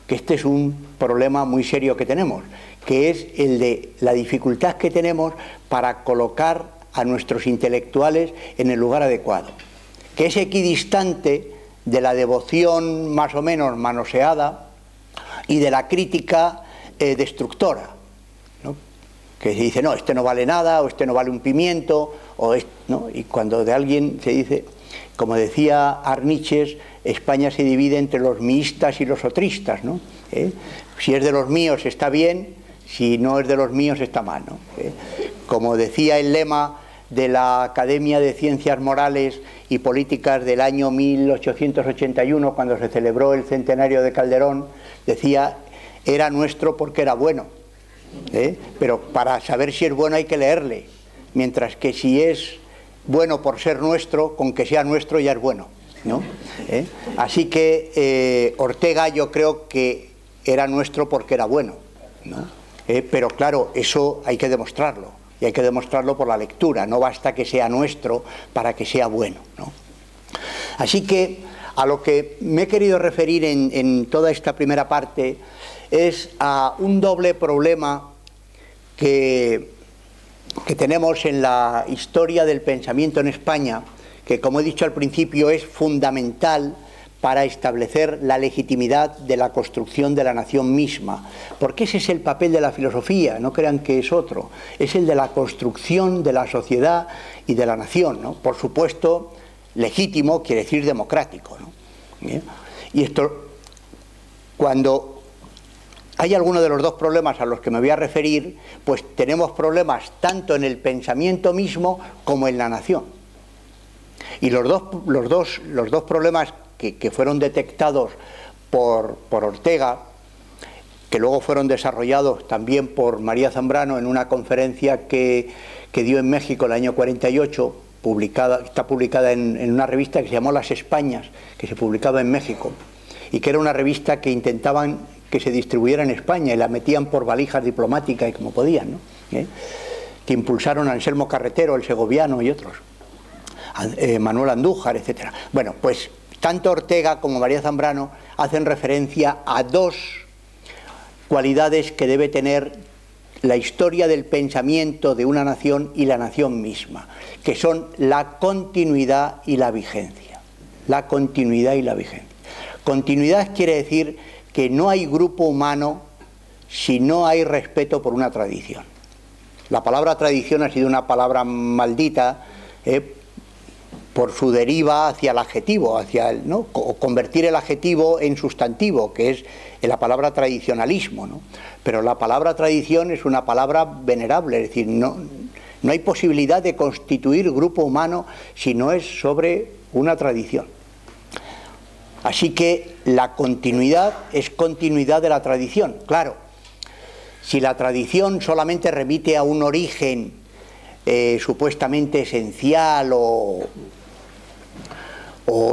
que este es un problema muy serio que tenemos, que es el de la dificultad que tenemos para colocar a nuestros intelectuales en el lugar adecuado, que es equidistante de la devoción más o menos manoseada y de la crítica destructora, ¿no? Que se dice, no, este no vale nada, o este no vale un pimiento, ¿no? Y cuando de alguien se dice, como decía Arniches, España se divide entre los miistas y los otristas, ¿no? Si es de los míos está bien, si no es de los míos está mal, ¿no? Como decía el lema de la Academia de Ciencias Morales y Políticas del año 1881, cuando se celebró el centenario de Calderón, decía, era nuestro porque era bueno, pero para saber si es bueno hay que leerle, mientras que si es bueno por ser nuestro, con que sea nuestro ya es bueno, ¿no? Así que Ortega yo creo que era nuestro porque era bueno, ¿no? Pero claro, eso hay que demostrarlo, y hay que demostrarlo por la lectura, no basta que sea nuestro para que sea bueno, ¿no? Así que a lo que me he querido referir en toda esta primera parte es a un doble problema que tenemos en la historia del pensamiento en España, que como he dicho al principio es fundamental para establecer la legitimidad de la construcción de la nación misma, porque ese es el papel de la filosofía, no crean que es otro, es el de la construcción de la sociedad y de la nación, ¿no? Por supuesto, legítimo quiere decir democrático, ¿no? Y esto, cuando hay alguno de los dos problemas a los que me voy a referir, pues tenemos problemas tanto en el pensamiento mismo como en la nación. Y los dos problemas que fueron detectados por Ortega, que luego fueron desarrollados también por María Zambrano en una conferencia que dio en México el año 48, está publicada en una revista que se llamó Las Españas, que se publicaba en México, y que era una revista que intentaban que se distribuyera en España y la metían por valijas diplomáticas y como podían, ¿no? Que impulsaron a Anselmo Carretero, el segoviano y otros, Manuel Andújar, etcétera. Bueno, pues tanto Ortega como María Zambrano hacen referencia a dos cualidades que debe tener la historia del pensamiento de una nación y la nación misma, que son la continuidad y la vigencia. La continuidad y la vigencia. Continuidad quiere decir que no hay grupo humano si no hay respeto por una tradición. La palabra tradición ha sido una palabra maldita, por su deriva hacia el adjetivo, ¿no? O convertir el adjetivo en sustantivo, que es la palabra tradicionalismo, ¿no? Pero la palabra tradición es una palabra venerable, es decir, no hay posibilidad de constituir grupo humano si no es sobre una tradición. Así que la continuidad es continuidad de la tradición. Claro, si la tradición solamente remite a un origen supuestamente esencial o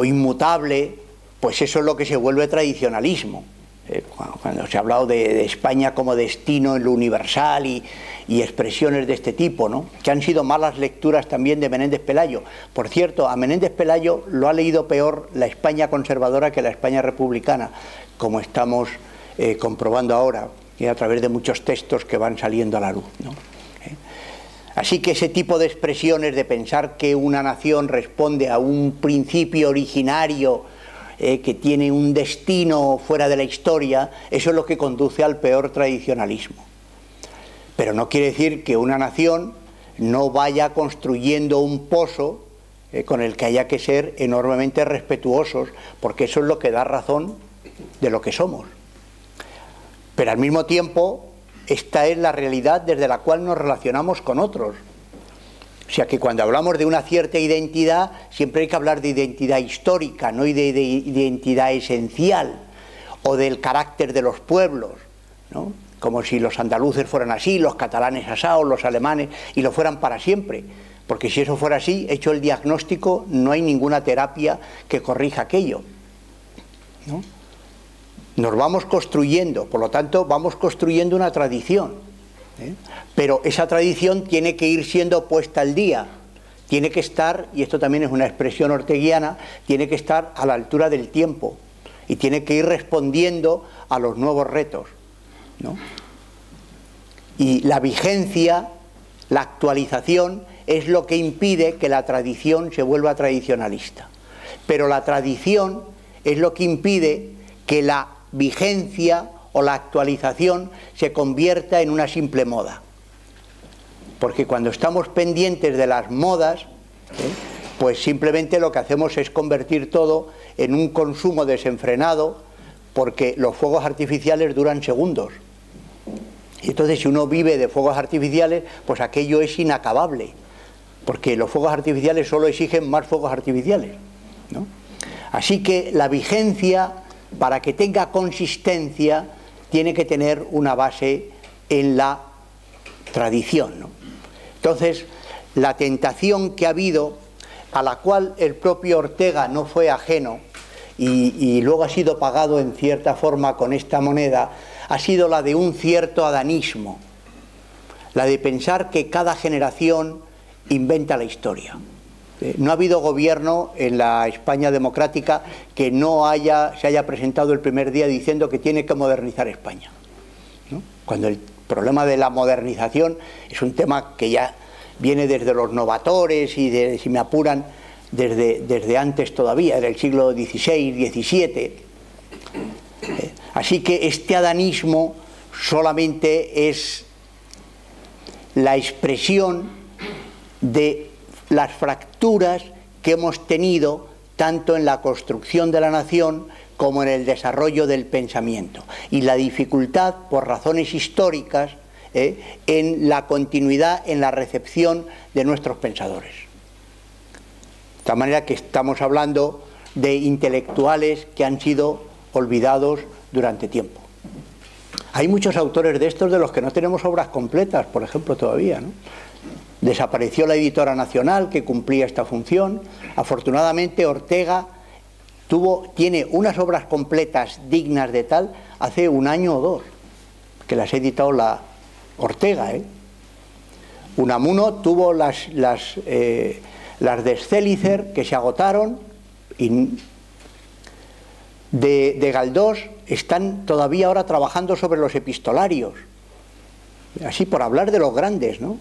inmutable, pues eso es lo que se vuelve tradicionalismo. Cuando se ha hablado de España como destino en lo universal y expresiones de este tipo, ¿no? Que han sido malas lecturas también de Menéndez Pelayo. Por cierto, a Menéndez Pelayo lo ha leído peor la España conservadora que la España republicana, como estamos comprobando ahora, a través de muchos textos que van saliendo a la luz, ¿no? Así que ese tipo de expresiones de pensar que una nación responde a un principio originario que tiene un destino fuera de la historia, eso es lo que conduce al peor tradicionalismo. Pero no quiere decir que una nación no vaya construyendo un pozo con el que haya que ser enormemente respetuosos, porque eso es lo que da razón de lo que somos. Pero al mismo tiempo, esta es la realidad desde la cual nos relacionamos con otros. O sea que cuando hablamos de una cierta identidad, siempre hay que hablar de identidad histórica, no de identidad esencial, o del carácter de los pueblos, ¿no? Como si los andaluces fueran así, los catalanes asados, los alemanes, y lo fueran para siempre. porque si eso fuera así, hecho el diagnóstico, no hay ninguna terapia que corrija aquello, ¿no? Nos vamos construyendo, por lo tanto, vamos construyendo una tradición, ¿eh? Pero esa tradición tiene que ir siendo puesta al día, tiene que estar, y esto también es una expresión orteguiana, tiene que estar a la altura del tiempo y tiene que ir respondiendo a los nuevos retos, ¿no? Y la vigencia, la actualización, es lo que impide que la tradición se vuelva tradicionalista. Pero la tradición es lo que impide que la vigencia o la actualización se convierta en una simple moda. Porque cuando estamos pendientes de las modas, pues simplemente lo que hacemos es convertir todo en un consumo desenfrenado, porque los fuegos artificiales duran segundos. Y entonces si uno vive de fuegos artificiales, pues aquello es inacabable, porque los fuegos artificiales solo exigen más fuegos artificiales, ¿no? Así que la vigencia, para que tenga consistencia, tiene que tener una base en la tradición, ¿no? Entonces, la tentación que ha habido, a la cual el propio Ortega no fue ajeno, y luego ha sido pagado en cierta forma con esta moneda, ha sido la de un cierto adanismo, la de pensar que cada generación inventa la historia. No ha habido gobierno en la España democrática que no se haya presentado el primer día diciendo que tiene que modernizar España, ¿no? Cuando el problema de la modernización es un tema que ya viene desde los novatores y, si me apuran, desde antes todavía, del siglo XVI, XVII. Así que este adanismo solamente es la expresión de las fracturas que hemos tenido tanto en la construcción de la nación como en el desarrollo del pensamiento, y la dificultad, por razones históricas, en la continuidad, en la recepción de nuestros pensadores. De tal manera que estamos hablando de intelectuales que han sido olvidados durante tiempo. Hay muchos autores de estos de los que no tenemos obras completas, por ejemplo, todavía, ¿no? Desapareció la Editora Nacional, que cumplía esta función. Afortunadamente Ortega tiene unas obras completas dignas de tal hace un año o dos, que las ha editado la Ortega, Unamuno tuvo las de Schellinger, que se agotaron, y de Galdós están todavía ahora trabajando sobre los epistolarios, así por hablar de los grandes, ¿no?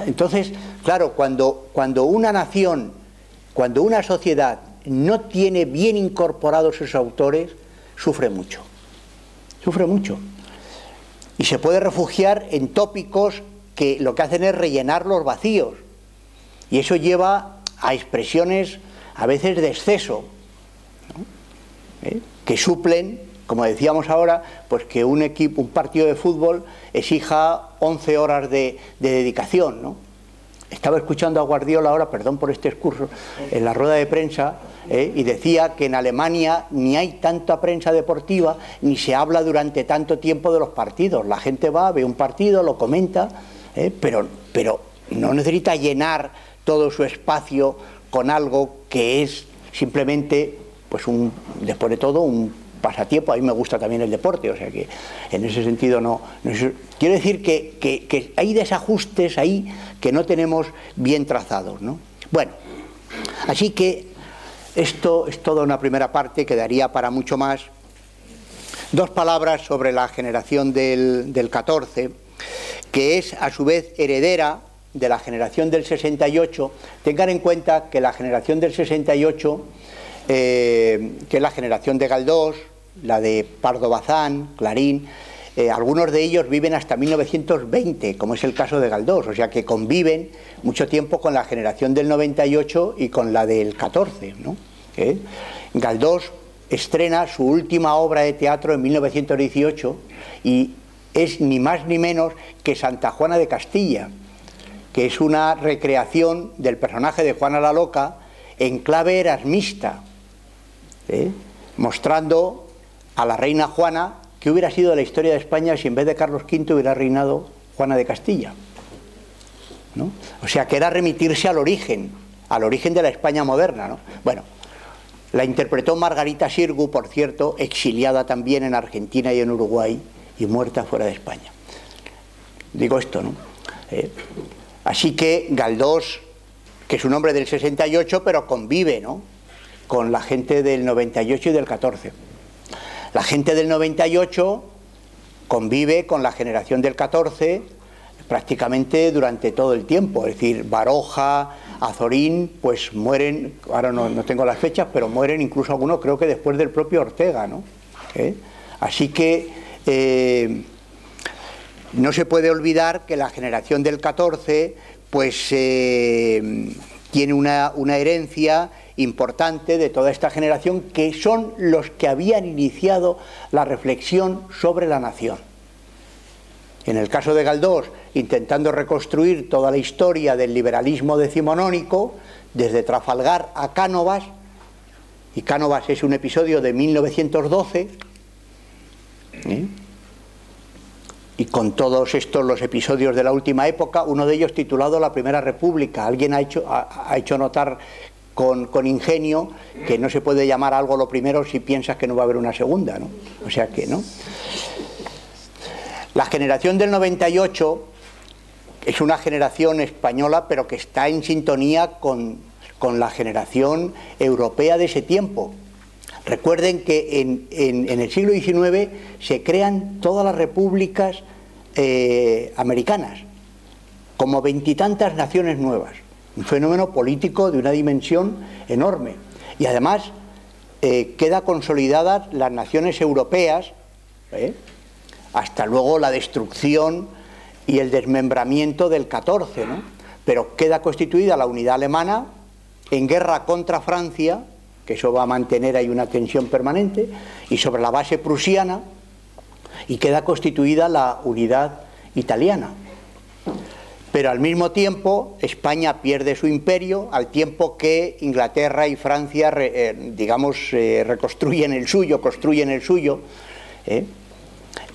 Entonces, claro, cuando una nación, cuando una sociedad no tiene bien incorporados sus autores, sufre mucho, y se puede refugiar en tópicos que lo que hacen es rellenar los vacíos, y eso lleva a expresiones a veces de exceso, ¿no? Que suplen, como decíamos ahora, pues que un partido de fútbol exija 11 horas de dedicación, ¿no? Estaba escuchando a Guardiola ahora, perdón por este excurso, en la rueda de prensa, y decía que en Alemania ni hay tanta prensa deportiva, ni se habla durante tanto tiempo de los partidos. La gente va, ve un partido, lo comenta, pero no necesita llenar todo su espacio con algo que es simplemente, pues después de todo, un pasatiempo. A mí me gusta también el deporte, o sea que en ese sentido no quiero decir que hay desajustes ahí que no tenemos bien trazados, ¿no? Bueno, así que esto es toda una primera parte, quedaría para mucho más. Dos palabras sobre la generación del 14, que es a su vez heredera de la generación del 68. Tengan en cuenta que la generación del 68, que es la generación de Galdós, la de Pardo Bazán, Clarín, algunos de ellos viven hasta 1920, como es el caso de Galdós, o sea que conviven mucho tiempo con la generación del 98 y con la del 14, ¿no? Galdós estrena su última obra de teatro en 1918 y es ni más ni menos que Santa Juana de Castilla, que es una recreación del personaje de Juana la Loca en clave erasmista, mostrando a la reina Juana que hubiera sido la historia de España si en vez de Carlos V hubiera reinado Juana de Castilla. ¿no? O sea, que era remitirse al origen de la España moderna, ¿no? Bueno, la interpretó Margarita Xirgu, por cierto, exiliada también en Argentina y en Uruguay, y muerta fuera de España. Digo esto, ¿no? Así que Galdós, que es un hombre del 68, pero convive, ¿no?, con la gente del 98 y del 14. La gente del 98 convive con la generación del 14 prácticamente durante todo el tiempo, es decir, Baroja, Azorín, pues mueren, ahora no tengo las fechas, pero mueren incluso algunos, creo que después del propio Ortega, ¿no? Así que no se puede olvidar que la generación del 14 pues tiene una herencia importante de toda esta generación, que son los que habían iniciado la reflexión sobre la nación. En el caso de Galdós, intentando reconstruir toda la historia del liberalismo decimonónico, desde Trafalgar a Cánovas, y Cánovas es un episodio de 1912, y con todos estos los episodios de la última época, uno de ellos titulado La Primera República. Alguien ha hecho notar con ingenio que no se puede llamar algo lo primero si piensas que no va a haber una segunda, ¿no? O sea que, ¿no? La generación del 98 es una generación española, pero que está en sintonía con la generación europea de ese tiempo. Recuerden que en el siglo XIX se crean todas las repúblicas americanas, como veintitantas naciones nuevas. Un fenómeno político de una dimensión enorme. Y además queda consolidadas las naciones europeas, hasta luego la destrucción y el desmembramiento del 14, ¿no? Pero queda constituida la unidad alemana en guerra contra Francia, que eso va a mantener ahí una tensión permanente, y sobre la base prusiana, y queda constituida la unidad italiana. Pero al mismo tiempo España pierde su imperio, al tiempo que Inglaterra y Francia reconstruyen el suyo, construyen el suyo,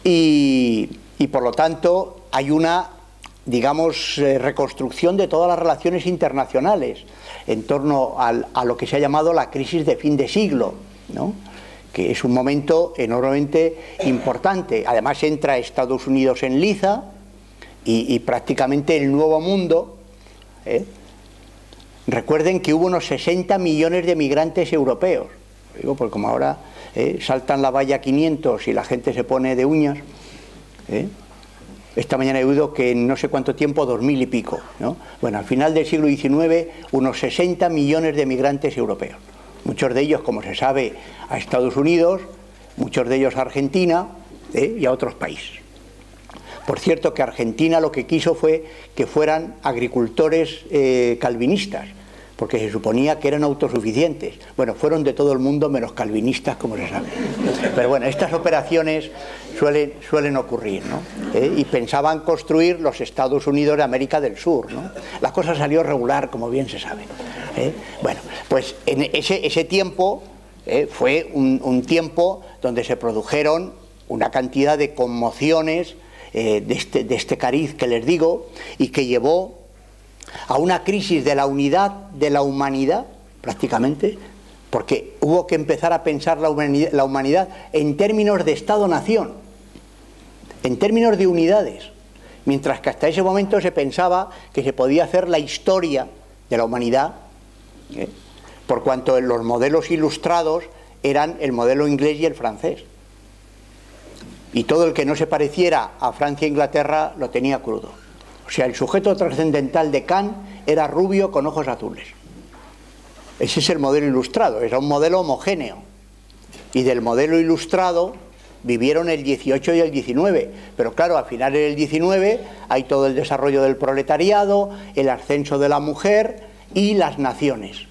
y por lo tanto hay una, reconstrucción de todas las relaciones internacionales en torno a lo que se ha llamado la crisis de fin de siglo, ¿no?, que es un momento enormemente importante. Además entra Estados Unidos en liza y prácticamente el nuevo mundo. Recuerden que hubo unos 60 millones de migrantes europeos. Digo, pues como ahora saltan la valla 500 y la gente se pone de uñas. Esta mañana he oído que en no sé cuánto tiempo 2000 y pico, ¿no? Bueno, al final del siglo XIX, unos 60 millones de migrantes europeos. Muchos de ellos, como se sabe, a Estados Unidos, muchos de ellos a Argentina y a otros países. Por cierto, que Argentina lo que quiso fue que fueran agricultores calvinistas, porque se suponía que eran autosuficientes. Bueno, fueron de todo el mundo menos calvinistas, como se sabe. Pero bueno, estas operaciones suelen ocurrir, ¿no? Y pensaban construir los Estados Unidos de América del Sur, ¿no? La cosa salió regular, como bien se sabe. Bueno, pues en ese tiempo fue un tiempo donde se produjeron una cantidad de conmociones de este cariz que les digo, y que llevó a una crisis de la unidad de la humanidad, prácticamente, porque hubo que empezar a pensar la humanidad en términos de Estado-nación, en términos de unidades, mientras que hasta ese momento se pensaba que se podía hacer la historia de la humanidad, por cuanto los modelos ilustrados eran el modelo inglés y el francés. Y todo el que no se pareciera a Francia e Inglaterra lo tenía crudo. O sea, el sujeto trascendental de Kant era rubio con ojos azules. Ese es el modelo ilustrado, era un modelo homogéneo. Y del modelo ilustrado vivieron el 18 y el 19. Pero claro, a finales del 19 hay todo el desarrollo del proletariado, el ascenso de la mujer y las naciones.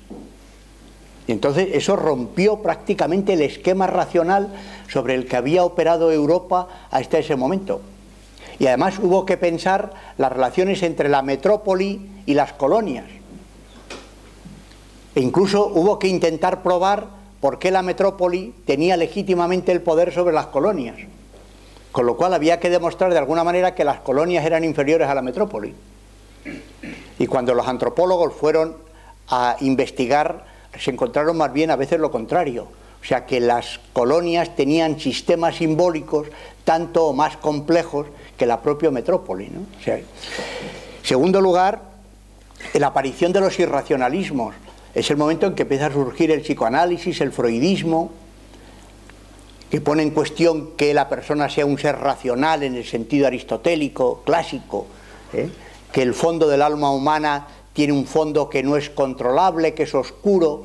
Y entonces eso rompió prácticamente el esquema racional sobre el que había operado Europa hasta ese momento. Y además hubo que pensar las relaciones entre la metrópoli y las colonias. E incluso hubo que intentar probar por qué la metrópoli tenía legítimamente el poder sobre las colonias. Con lo cual había que demostrar de alguna manera que las colonias eran inferiores a la metrópoli. Y cuando los antropólogos fueron a investigar, se encontraron más bien a veces lo contrario. O sea, que las colonias tenían sistemas simbólicos tanto o más complejos que la propia metrópoli, ¿no? O sea, segundo lugar, la aparición de los irracionalismos. Es el momento en que empieza a surgir el psicoanálisis, el freudismo, que pone en cuestión que la persona sea un ser racional en el sentido aristotélico, clásico, que el fondo del alma humana tiene un fondo que no es controlable, que es oscuro,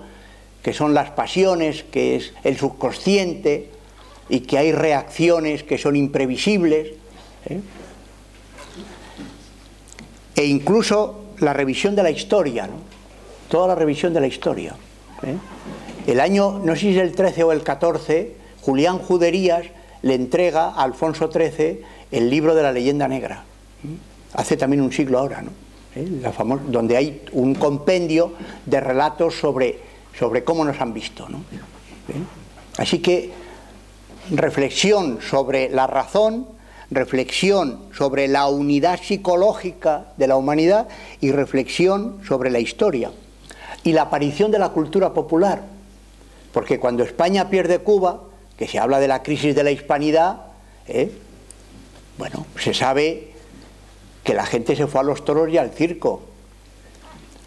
que son las pasiones, que es el subconsciente, y que hay reacciones que son imprevisibles, e incluso la revisión de la historia, ¿no? Toda la revisión de la historia. El año, no sé si es el 13 o el 14, Julián Juderías le entrega a Alfonso XIII el libro de la leyenda negra. Hace también un siglo ahora, ¿no? Donde hay un compendio de relatos sobre cómo nos han visto, ¿no? Así que reflexión sobre la razón, reflexión sobre la unidad psicológica de la humanidad y reflexión sobre la historia. Y la aparición de la cultura popular, porque cuando España pierde Cuba, que se habla de la crisis de la hispanidad, bueno, se sabe que la gente se fue a los toros y al circo.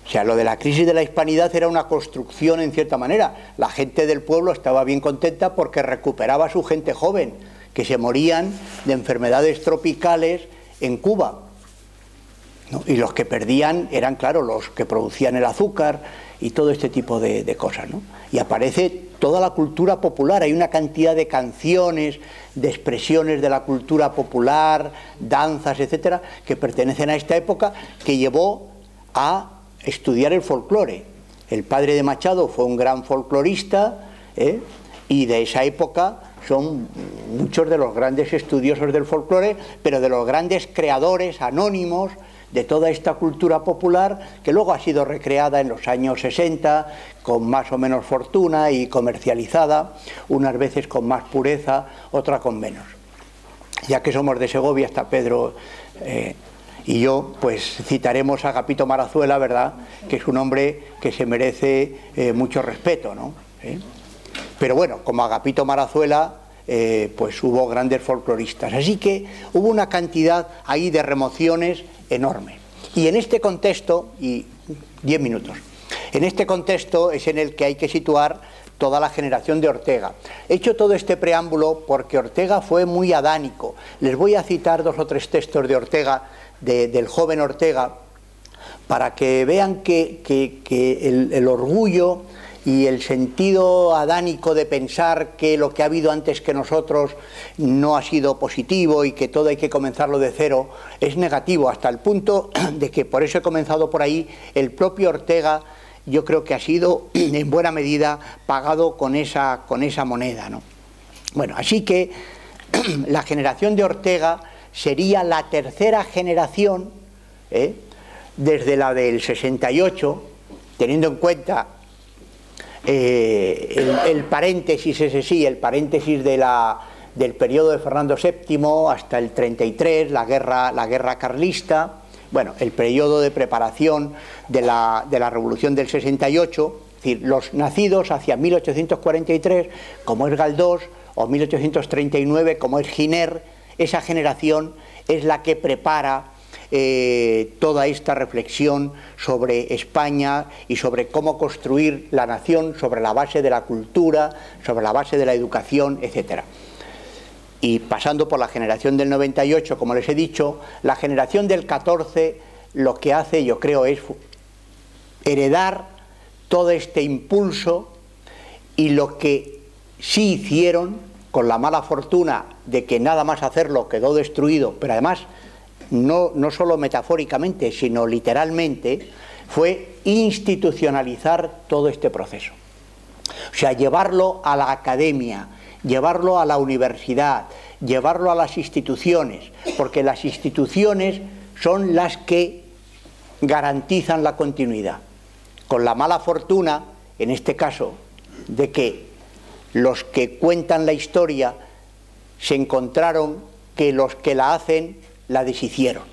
O sea, lo de la crisis de la hispanidad era una construcción en cierta manera. La gente del pueblo estaba bien contenta porque recuperaba a su gente joven, que se morían de enfermedades tropicales en Cuba, ¿no? Y los que perdían eran, claro, los que producían el azúcar y todo este tipo de cosas, ¿no? Y aparece toda la cultura popular, hay una cantidad de canciones, de expresiones de la cultura popular, danzas, etcétera, que pertenecen a esta época, que llevó a estudiar el folclore. El padre de Machado fue un gran folclorista, y de esa época son muchos de los grandes estudiosos del folclore, pero de los grandes creadores anónimos de toda esta cultura popular, que luego ha sido recreada en los años 60 con más o menos fortuna y comercializada, unas veces con más pureza, otra con menos. Ya que somos de Segovia, está Pedro y yo, pues citaremos a Agapito Marazuela, ¿verdad?, que es un hombre que se merece mucho respeto, ¿no? Pero bueno, como Agapito Marazuela, pues hubo grandes folcloristas. Así que hubo una cantidad ahí de remociones enorme. Y en este contexto, y 10 minutos, en este contexto es en el que hay que situar toda la generación de Ortega. He hecho todo este preámbulo porque Ortega fue muy adánico. Les voy a citar 2 o 3 textos de Ortega, del joven Ortega, para que vean que el orgullo y el sentido adánico de pensar que lo que ha habido antes que nosotros no ha sido positivo y que todo hay que comenzarlo de cero, es negativo, hasta el punto de que, por eso he comenzado por ahí, el propio Ortega yo creo que ha sido en buena medida pagado con esa moneda, ¿no? Bueno, así que la generación de Ortega sería la tercera generación, desde la del 68, teniendo en cuenta el paréntesis, ese sí, el paréntesis del periodo de Fernando VII hasta el 33, la guerra carlista, bueno, el periodo de preparación de la revolución del 68, es decir, los nacidos hacia 1843, como es Galdós, o 1839, como es Giner, esa generación es la que prepara toda esta reflexión sobre España y sobre cómo construir la nación sobre la base de la cultura, sobre la base de la educación, etc. Y pasando por la generación del 98, como les he dicho, la generación del 14 lo que hace, yo creo, es heredar todo este impulso, y lo que sí hicieron, con la mala fortuna de que nada más hacerlo quedó destruido, pero además no solo metafóricamente, sino literalmente, fue institucionalizar todo este proceso. O sea, llevarlo a la academia, llevarlo a la universidad, llevarlo a las instituciones, porque las instituciones son las que garantizan la continuidad. Con la mala fortuna, en este caso, de que los que cuentan la historia se encontraron que los que la hacen la deshicieron.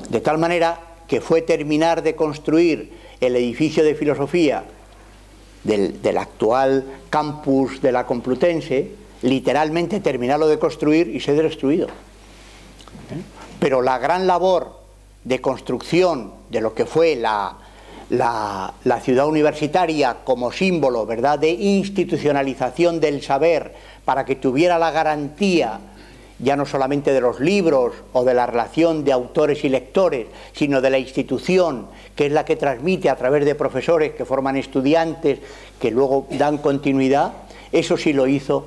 De tal manera que fue terminar de construir el edificio de filosofía del actual campus de la Complutense, literalmente terminarlo de construir y ser destruido. Pero la gran labor de construcción de lo que fue la ciudad universitaria como símbolo, ¿verdad?, de institucionalización del saber, para que tuviera la garantía ya no solamente de los libros o de la relación de autores y lectores, sino de la institución, que es la que transmite a través de profesores que forman estudiantes, que luego dan continuidad. Eso sí lo hizo,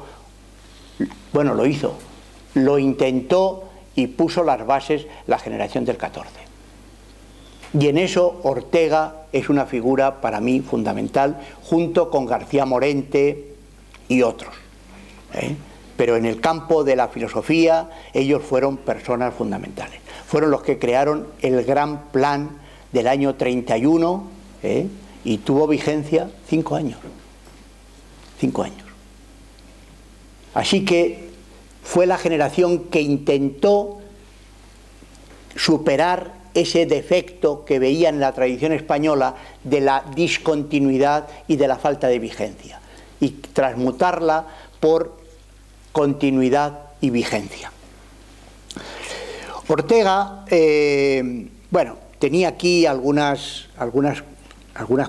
bueno, lo intentó y puso las bases la generación del 14. Y en eso Ortega es una figura para mí fundamental, junto con García Morente y otros. Pero en el campo de la filosofía ellos fueron personas fundamentales. Fueron los que crearon el gran plan del año 31 y tuvo vigencia 5 años. 5 años. Así que fue la generación que intentó superar ese defecto que veía en la tradición española de la discontinuidad y de la falta de vigencia, y transmutarla por continuidad y vigencia. Ortega, bueno, tenía aquí algunas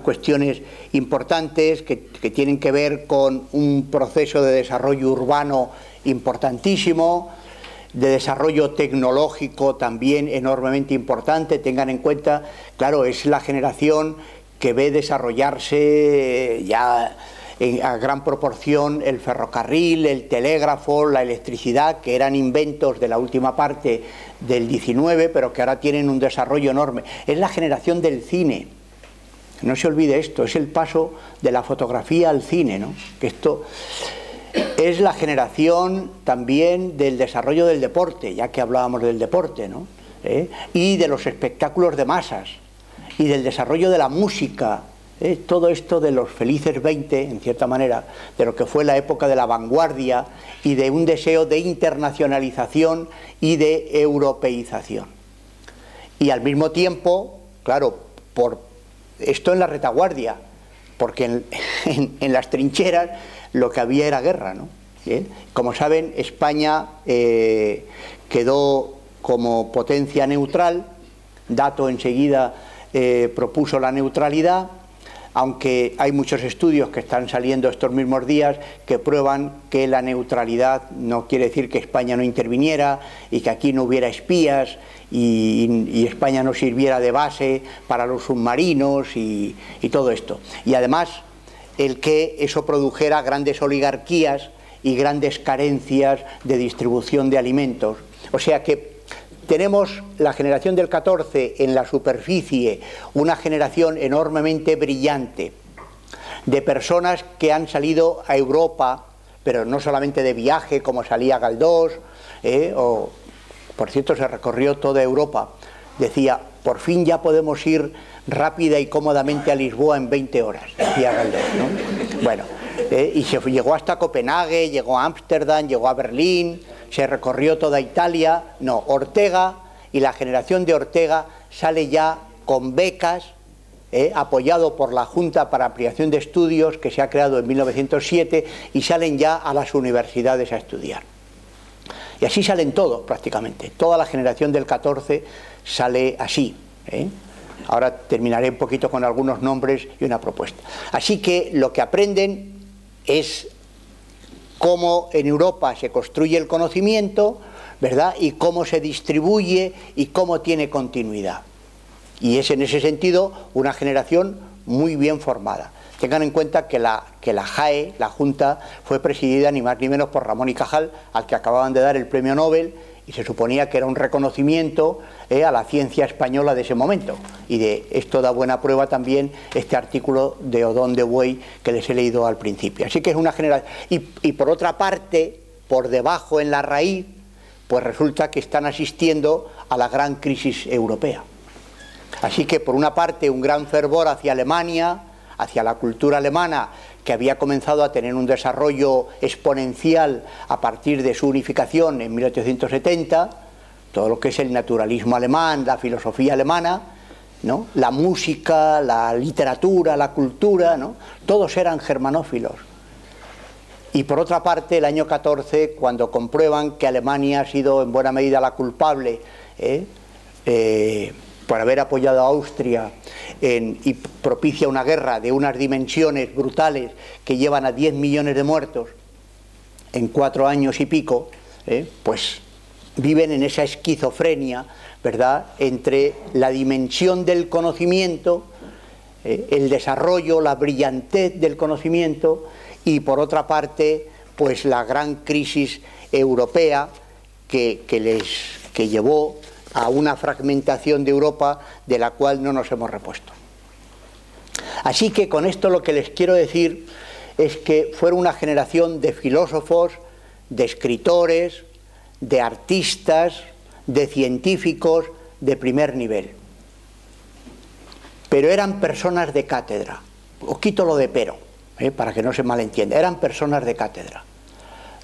cuestiones importantes que tienen que ver con un proceso de desarrollo urbano importantísimo, de desarrollo tecnológico también enormemente importante. Tengan en cuenta, claro, es la generación que ve desarrollarse ya a gran proporción el ferrocarril, el telégrafo, la electricidad, que eran inventos de la última parte del 19, pero que ahora tienen un desarrollo enorme. Es la generación del cine. No se olvide esto, es el paso de la fotografía al cine, ¿no? Que esto es la generación también del desarrollo del deporte, ya que hablábamos del deporte, ¿no? Y de los espectáculos de masas, y del desarrollo de la música. Todo esto de los felices 20, en cierta manera, de lo que fue la época de la vanguardia y de un deseo de internacionalización y de europeización. Y al mismo tiempo, claro, por esto en la retaguardia, porque en las trincheras lo que había era guerra, ¿no? Como saben, España quedó como potencia neutral. Dato enseguida propuso la neutralidad, aunque hay muchos estudios que están saliendo estos mismos días que prueban que la neutralidad no quiere decir que España no interviniera y que aquí no hubiera espías y España no sirviera de base para los submarinos y todo esto. Y además el que eso produjera grandes oligarquías y grandes carencias de distribución de alimentos. O sea que tenemos la generación del 14 en la superficie, una generación enormemente brillante, de personas que han salido a Europa, pero no solamente de viaje como salía Galdós, o por cierto se recorrió toda Europa. Decía, por fin ya podemos ir rápida y cómodamente a Lisboa en 20 horas, decía Galdós, ¿no? Bueno, y se llegó hasta Copenhague, llegó a Ámsterdam, llegó a Berlín, se recorrió toda Italia. No, Ortega y la generación de Ortega sale ya con becas, apoyado por la Junta para Ampliación de Estudios, que se ha creado en 1907, y salen ya a las universidades a estudiar. Y así salen todos prácticamente, toda la generación del 14 sale así. Ahora terminaré un poquito con algunos nombres y una propuesta. Así que lo que aprenden es cómo en Europa se construye el conocimiento, ¿verdad? Y cómo se distribuye y cómo tiene continuidad. Y es en ese sentido una generación muy bien formada. Tengan en cuenta que la JAE, la Junta, fue presidida ni más ni menos por Ramón y Cajal, al que acababan de dar el premio Nobel, y se suponía que era un reconocimiento a la ciencia española de ese momento. Y de esto da buena prueba también este artículo de Odón de Buey que les he leído al principio. Así que es una generación. Y por otra parte, por debajo en la raíz, pues resulta que están asistiendo a la gran crisis europea. Así que por una parte un gran fervor hacia Alemania, hacia la cultura alemana, que había comenzado a tener un desarrollo exponencial a partir de su unificación en 1870, todo lo que es el naturalismo alemán, la filosofía alemana, ¿no? La música, la literatura, la cultura, ¿no? Todos eran germanófilos. Y por otra parte, el año 14, cuando comprueban que Alemania ha sido en buena medida la culpable por haber apoyado a Austria y propicia una guerra de unas dimensiones brutales que llevan a 10 millones de muertos en 4 años y pico, pues viven en esa esquizofrenia, ¿verdad?, entre la dimensión del conocimiento, el desarrollo, la brillantez del conocimiento, y por otra parte, pues la gran crisis europea que llevó a una fragmentación de Europa de la cual no nos hemos repuesto. Así que con esto lo que les quiero decir es que fueron una generación de filósofos, de escritores, de artistas, de científicos de primer nivel. Pero eran personas de cátedra. Os quito lo de pero, para que no se malentienda. Eran personas de cátedra.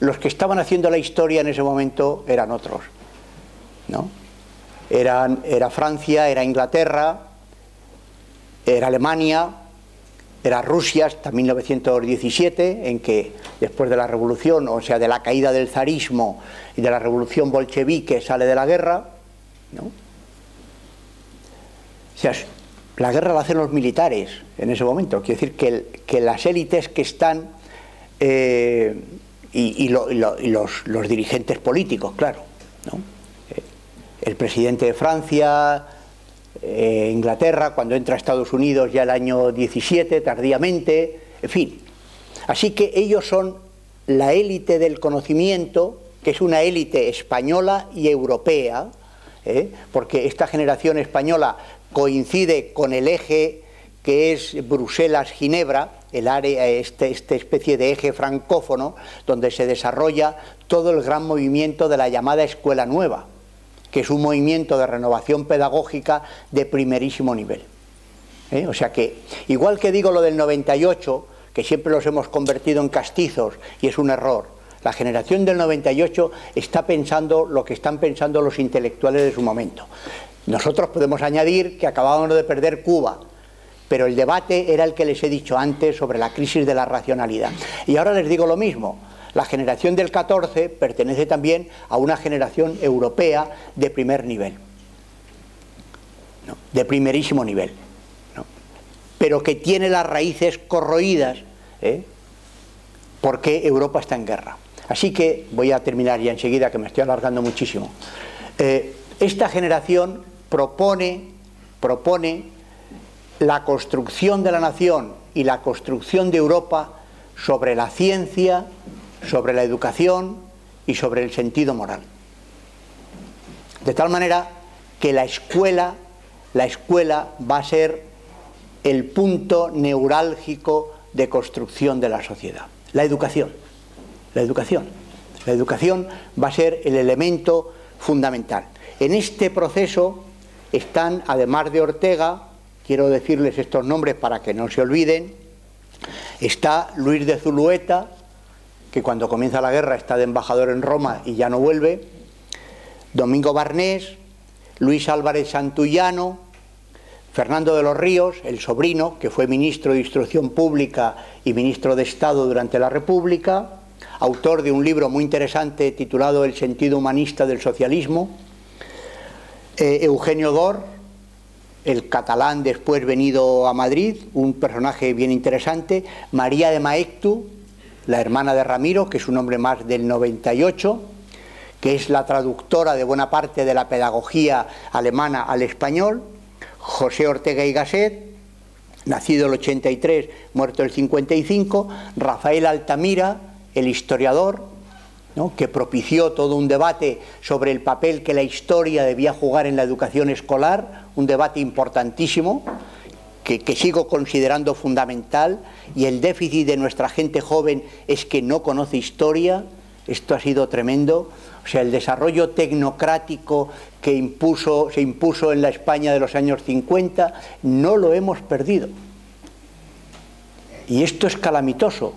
Los que estaban haciendo la historia en ese momento eran otros, ¿no? Era Francia, era Inglaterra, era Alemania, era Rusia hasta 1917, en que después de la revolución, o sea, de la caída del zarismo y de la revolución bolchevique, sale de la guerra, ¿no? O sea, la guerra la hacen los militares en ese momento. Quiere decir que las élites que están los dirigentes políticos, claro, ¿no? El presidente de Francia, Inglaterra, cuando entra a Estados Unidos ya el año 17, tardíamente, en fin. Así que ellos son la élite del conocimiento, que es una élite española y europea, porque esta generación española coincide con el eje que es Bruselas-Ginebra, el área, esta especie de eje francófono, donde se desarrolla todo el gran movimiento de la llamada Escuela Nueva, que es un movimiento de renovación pedagógica de primerísimo nivel. O sea que, igual que digo lo del 98, que siempre los hemos convertido en castizos, y es un error, la generación del 98 está pensando lo que están pensando los intelectuales de su momento. Nosotros podemos añadir que acabábamos de perder Cuba, pero el debate era el que les he dicho antes sobre la crisis de la racionalidad. Y ahora les digo lo mismo. La generación del 14 pertenece también a una generación europea de primer nivel, ¿no? De primerísimo nivel, ¿no? Pero que tiene las raíces corroídas, porque Europa está en guerra. Así que voy a terminar ya enseguida, que me estoy alargando muchísimo. Esta generación propone la construcción de la nación y la construcción de Europa sobre la ciencia, sobre la educación y sobre el sentido moral. De tal manera que la escuela va a ser el punto neurálgico de construcción de la sociedad. La educación va a ser el elemento fundamental. En este proceso están, además de Ortega, quiero decirles estos nombres para que no se olviden, está Luis de Zulueta, que cuando comienza la guerra está de embajador en Roma y ya no vuelve, Domingo Barnés, Luis Álvarez Santullano, Fernando de los Ríos, el sobrino, que fue ministro de Instrucción Pública y ministro de Estado durante la República, autor de un libro muy interesante titulado El sentido humanista del socialismo, Eugenio Dor, el catalán después venido a Madrid, un personaje bien interesante, María de Maeztu, la hermana de Ramiro, que es un hombre más del 98, que es la traductora de buena parte de la pedagogía alemana al español, José Ortega y Gasset, nacido el 83, muerto el 55, Rafael Altamira, el historiador, ¿no?, que propició todo un debate sobre el papel que la historia debía jugar en la educación escolar, un debate importantísimo, que sigo considerando fundamental, y el déficit de nuestra gente joven es que no conoce historia. Esto ha sido tremendo. O sea, el desarrollo tecnocrático que se impuso en la España de los años 50, no lo hemos perdido. Y esto es calamitoso,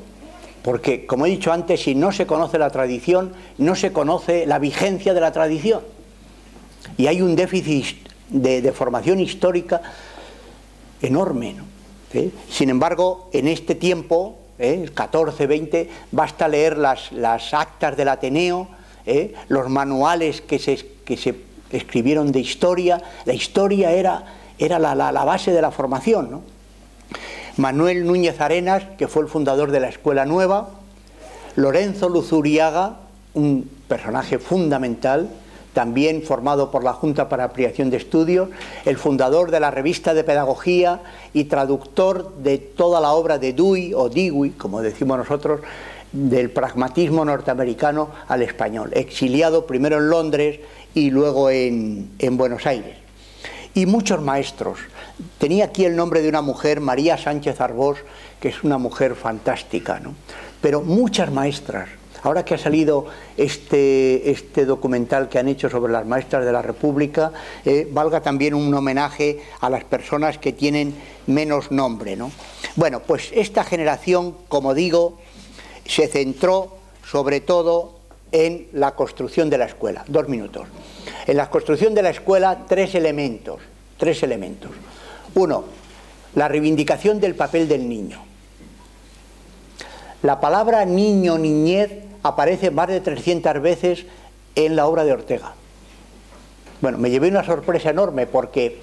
porque, como he dicho antes, si no se conoce la tradición, no se conoce la vigencia de la tradición. Y hay un déficit de formación histórica enorme, ¿no? Sin embargo, en este tiempo, el 14, 20, basta leer las actas del Ateneo, los manuales que se escribieron de historia. La historia era la base de la formación, ¿no? Manuel Núñez Arenas, que fue el fundador de la Escuela Nueva, Lorenzo Luzuriaga, un personaje fundamental, también formado por la Junta para Ampliación de Estudios, el fundador de la Revista de Pedagogía y traductor de toda la obra de Dewey, o Dewey, como decimos nosotros, del pragmatismo norteamericano al español, exiliado primero en Londres y luego en Buenos Aires. Y muchos maestros. Tenía aquí el nombre de una mujer, María Sánchez Arbós, que es una mujer fantástica, ¿no? Pero muchas maestras. Ahora que ha salido este documental que han hecho sobre las maestras de la República, valga también un homenaje a las personas que tienen menos nombre, ¿no? Bueno, pues esta generación, como digo, se centró sobre todo en la construcción de la escuela. 2 minutos. En la construcción de la escuela, tres elementos. Uno, la reivindicación del papel del niño. La palabra niño, niñez, aparece más de 300 veces en la obra de Ortega. Bueno, me llevé una sorpresa enorme porque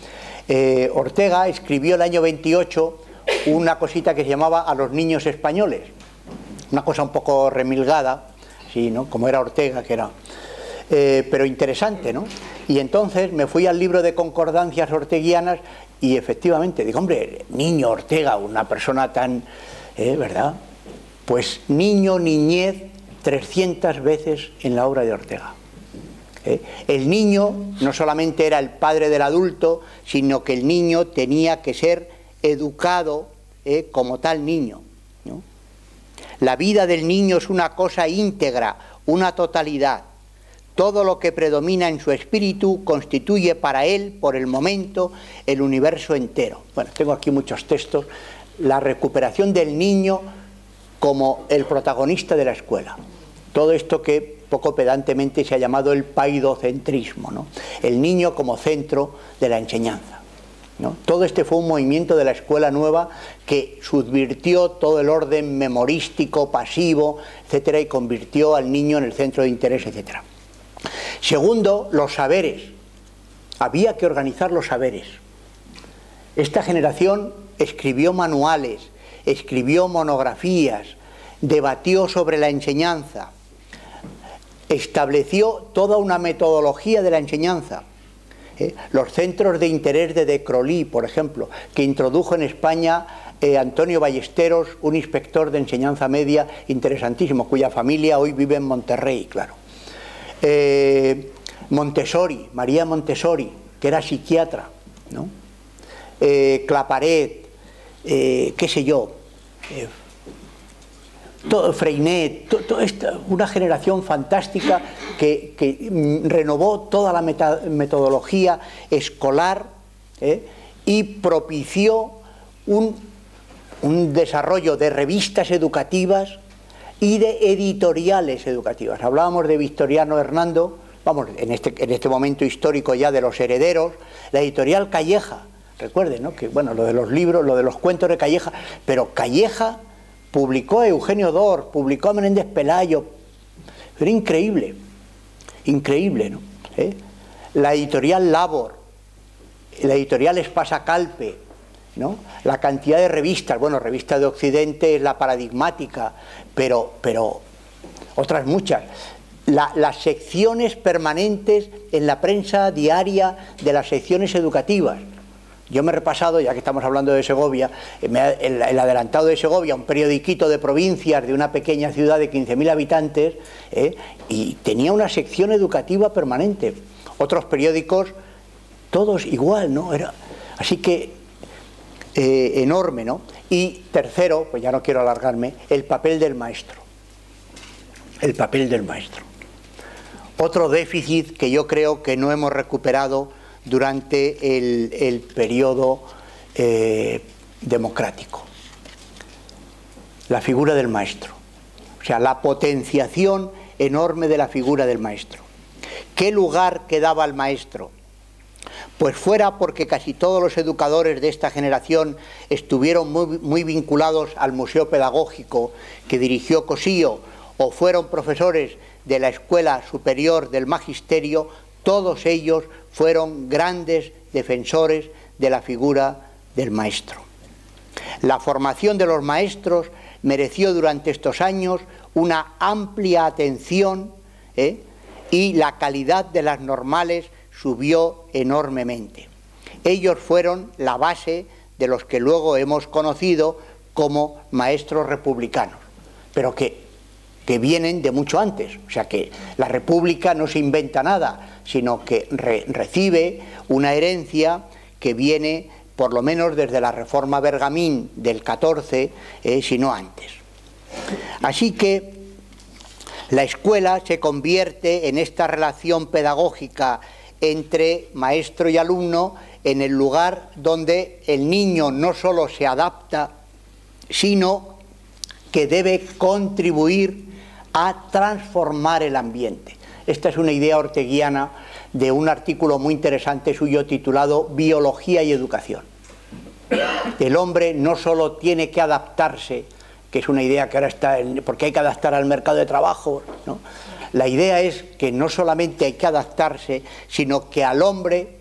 Ortega escribió el año 28 una cosita que se llamaba A los niños españoles. Una cosa un poco remilgada, sí, ¿no? Como era Ortega, que era... pero interesante, ¿no? Y entonces me fui al libro de concordancias orteguianas y efectivamente, digo, hombre, niño Ortega, una persona tan... ¿verdad? Pues niño, niñez, 300 veces en la obra de Ortega. El niño no solamente era el padre del adulto, sino que el niño tenía que ser educado como tal niño, ¿no? La vida del niño es una cosa íntegra, una totalidad. Todo lo que predomina en su espíritu constituye para él, por el momento, el universo entero. Bueno, tengo aquí muchos textos. La recuperación del niño como el protagonista de la escuela. Todo esto que poco pedantemente se ha llamado el paidocentrismo, ¿no? El niño como centro de la enseñanza, ¿no? Todo este fue un movimiento de la Escuela Nueva que subvirtió todo el orden memorístico, pasivo, etcétera, y convirtió al niño en el centro de interés, etcétera. Segundo, los saberes. Había que organizar los saberes. Esta generación escribió manuales, escribió monografías, debatió sobre la enseñanza, estableció toda una metodología de la enseñanza. Los centros de interés de Crolí, por ejemplo, que introdujo en España Antonio Ballesteros, un inspector de enseñanza media interesantísimo, cuya familia hoy vive en Monterrey, claro. Montessori, María Montessori, que era psiquiatra, ¿no? Claparet, qué sé yo, Freinet, una generación fantástica que renovó toda la metodología escolar y propició un desarrollo de revistas educativas y de editoriales educativas. Hablábamos de Victoriano Hernando, vamos, en este momento histórico ya de los herederos, la editorial Calleja. Recuerden, ¿no? Que bueno, lo de los libros, lo de los cuentos de Calleja, pero Calleja publicó a Eugenio Dor, publicó a Menéndez Pelayo. Era increíble, increíble, ¿no? La editorial Labor, la editorial Espasa Calpe, ¿no? La cantidad de revistas, bueno, Revista de Occidente es la paradigmática, pero otras muchas. Las secciones permanentes en la prensa diaria de las secciones educativas. Yo me he repasado, ya que estamos hablando de Segovia, el adelantado de Segovia, un periodiquito de provincias de una pequeña ciudad de 15.000 habitantes, y tenía una sección educativa permanente. Otros periódicos, todos igual, ¿no? Así que, enorme, ¿no? Y tercero, pues ya no quiero alargarme, el papel del maestro. El papel del maestro. Otro déficit que yo creo que no hemos recuperado durante el periodo democrático. La figura del maestro. O sea, la potenciación enorme de la figura del maestro. ¿Qué lugar quedaba al maestro? pues fuera porque casi todos los educadores de esta generación estuvieron muy vinculados al Museo Pedagógico que dirigió Cossío, o fueron profesores de la Escuela Superior del Magisterio, todos ellos fueron grandes defensores de la figura del maestro. La formación de los maestros mereció durante estos años una amplia atención, y la calidad de las normales subió enormemente. Ellos fueron la base de los que luego hemos conocido como maestros republicanos, pero que vienen de mucho antes. O sea que la República no se inventa nada, sino que recibe una herencia que viene por lo menos desde la Reforma Bergamín del 14, si no antes. Así que la escuela se convierte en esta relación pedagógica entre maestro y alumno, en el lugar donde el niño no solo se adapta, sino que debe contribuir a transformar el ambiente. Esta es una idea orteguiana de un artículo muy interesante suyo titulado Biología y Educación. El hombre no solo tiene que adaptarse, que es una idea que ahora está, porque hay que adaptar al mercado de trabajo, ¿no? La idea es que no solamente hay que adaptarse, sino que al hombre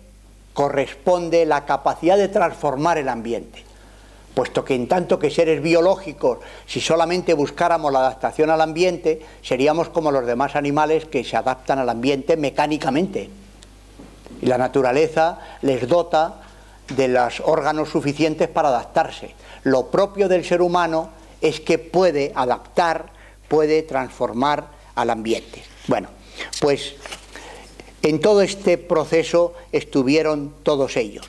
corresponde la capacidad de transformar el ambiente. Puesto que en tanto que seres biológicos, si solamente buscáramos la adaptación al ambiente, seríamos como los demás animales que se adaptan al ambiente mecánicamente. Y la naturaleza les dota de los órganos suficientes para adaptarse. Lo propio del ser humano es que puede adaptar, puede transformar al ambiente. Bueno, pues en todo este proceso estuvieron todos ellos.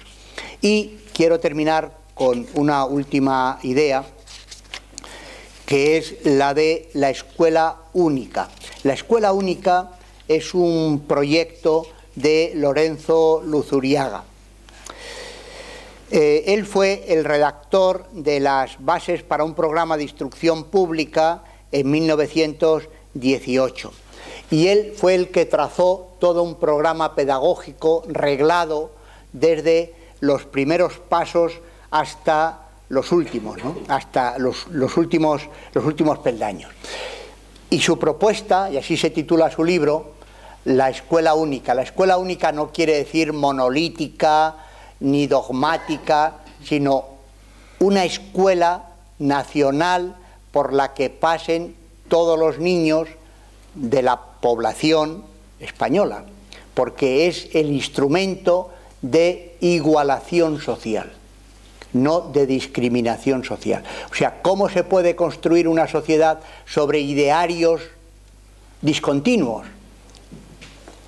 Y quiero terminar con una última idea, que es la de la escuela única. La escuela única es un proyecto de Lorenzo Luzuriaga. Él fue el redactor de las bases para un programa de instrucción pública en 1918. Y él fue el que trazó todo un programa pedagógico reglado desde los primeros pasos hasta los últimos, ¿no? Hasta los últimos peldaños. Y su propuesta, y así se titula su libro, La escuela única. La escuela única no quiere decir monolítica ni dogmática, sino una escuela nacional por la que pasen todos los niños de la población española, porque es el instrumento de igualación social, no de discriminación social. O sea, ¿cómo se puede construir una sociedad sobre idearios discontinuos?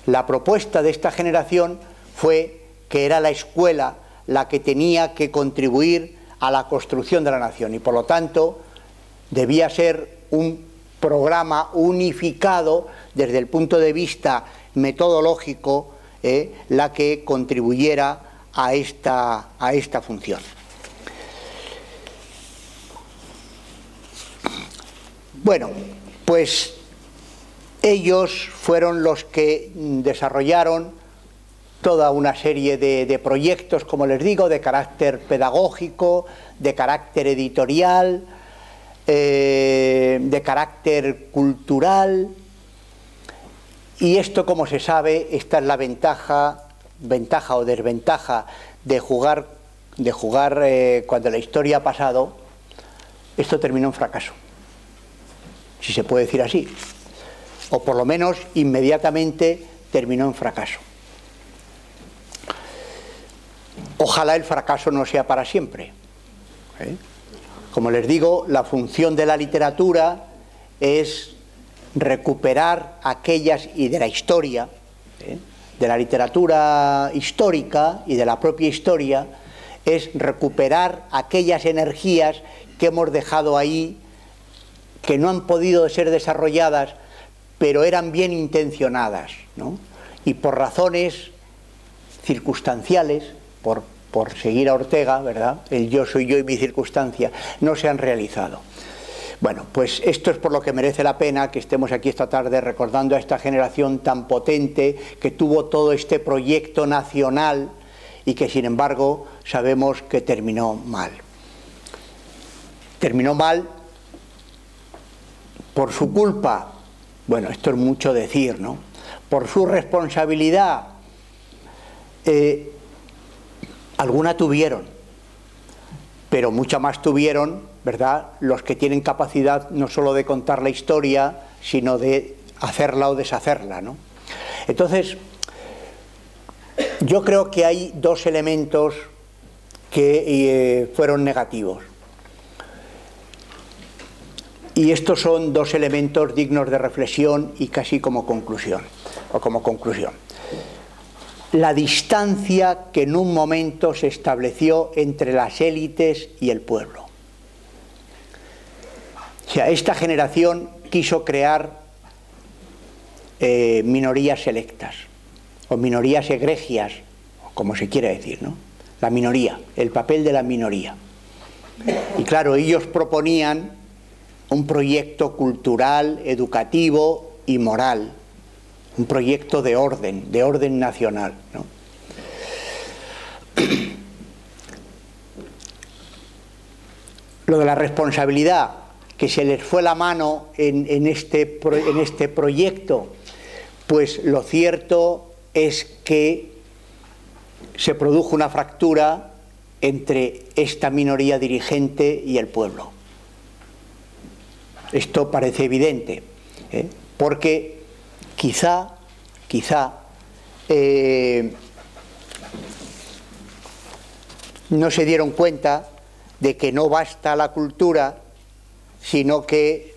La propuesta de esta generación fue que era la escuela la que tenía que contribuir a la construcción de la nación y por lo tanto debía ser un programa unificado desde el punto de vista metodológico, la que contribuyera a esta función. Bueno, pues ellos fueron los que desarrollaron toda una serie de proyectos, como les digo, de carácter pedagógico, de carácter editorial, de carácter cultural. Y esto, como se sabe, esta es la ventaja o desventaja de jugar cuando la historia ha pasado. Esto terminó en fracaso, si se puede decir así, o por lo menos inmediatamente terminó en fracaso. Ojalá el fracaso no sea para siempre. Como les digo, la función de la literatura es recuperar aquellas, y de la historia, de la literatura histórica y de la propia historia, es recuperar aquellas energías que hemos dejado ahí, que no han podido ser desarrolladas, pero eran bien intencionadas, ¿no? Y por razones circunstanciales, por seguir a Ortega, ¿verdad?, el yo soy yo y mi circunstancia, no se han realizado. Bueno, pues esto es por lo que merece la pena que estemos aquí esta tarde recordando a esta generación tan potente que tuvo todo este proyecto nacional y que sin embargo sabemos que terminó mal. Terminó mal por su culpa, bueno, esto es mucho decir, ¿no? Por su responsabilidad, alguna tuvieron, pero mucha más tuvieron, ¿verdad?, los que tienen capacidad no solo de contar la historia, sino de hacerla o deshacerla, ¿no? Entonces, yo creo que hay dos elementos que fueron negativos. Y estos son dos elementos dignos de reflexión y casi como conclusión, La distancia que en un momento se estableció entre las élites y el pueblo. O sea, esta generación quiso crear minorías selectas, o minorías egregias, como se quiera decir, ¿no? La minoría, el papel de la minoría. Y claro, ellos proponían un proyecto cultural, educativo y moral, un proyecto de orden nacional, ¿no? Lo de la responsabilidad, que se les fue la mano en este proyecto, pues lo cierto es que se produjo una fractura entre esta minoría dirigente y el pueblo. Esto parece evidente, porque quizá no se dieron cuenta de que no basta la cultura, sino que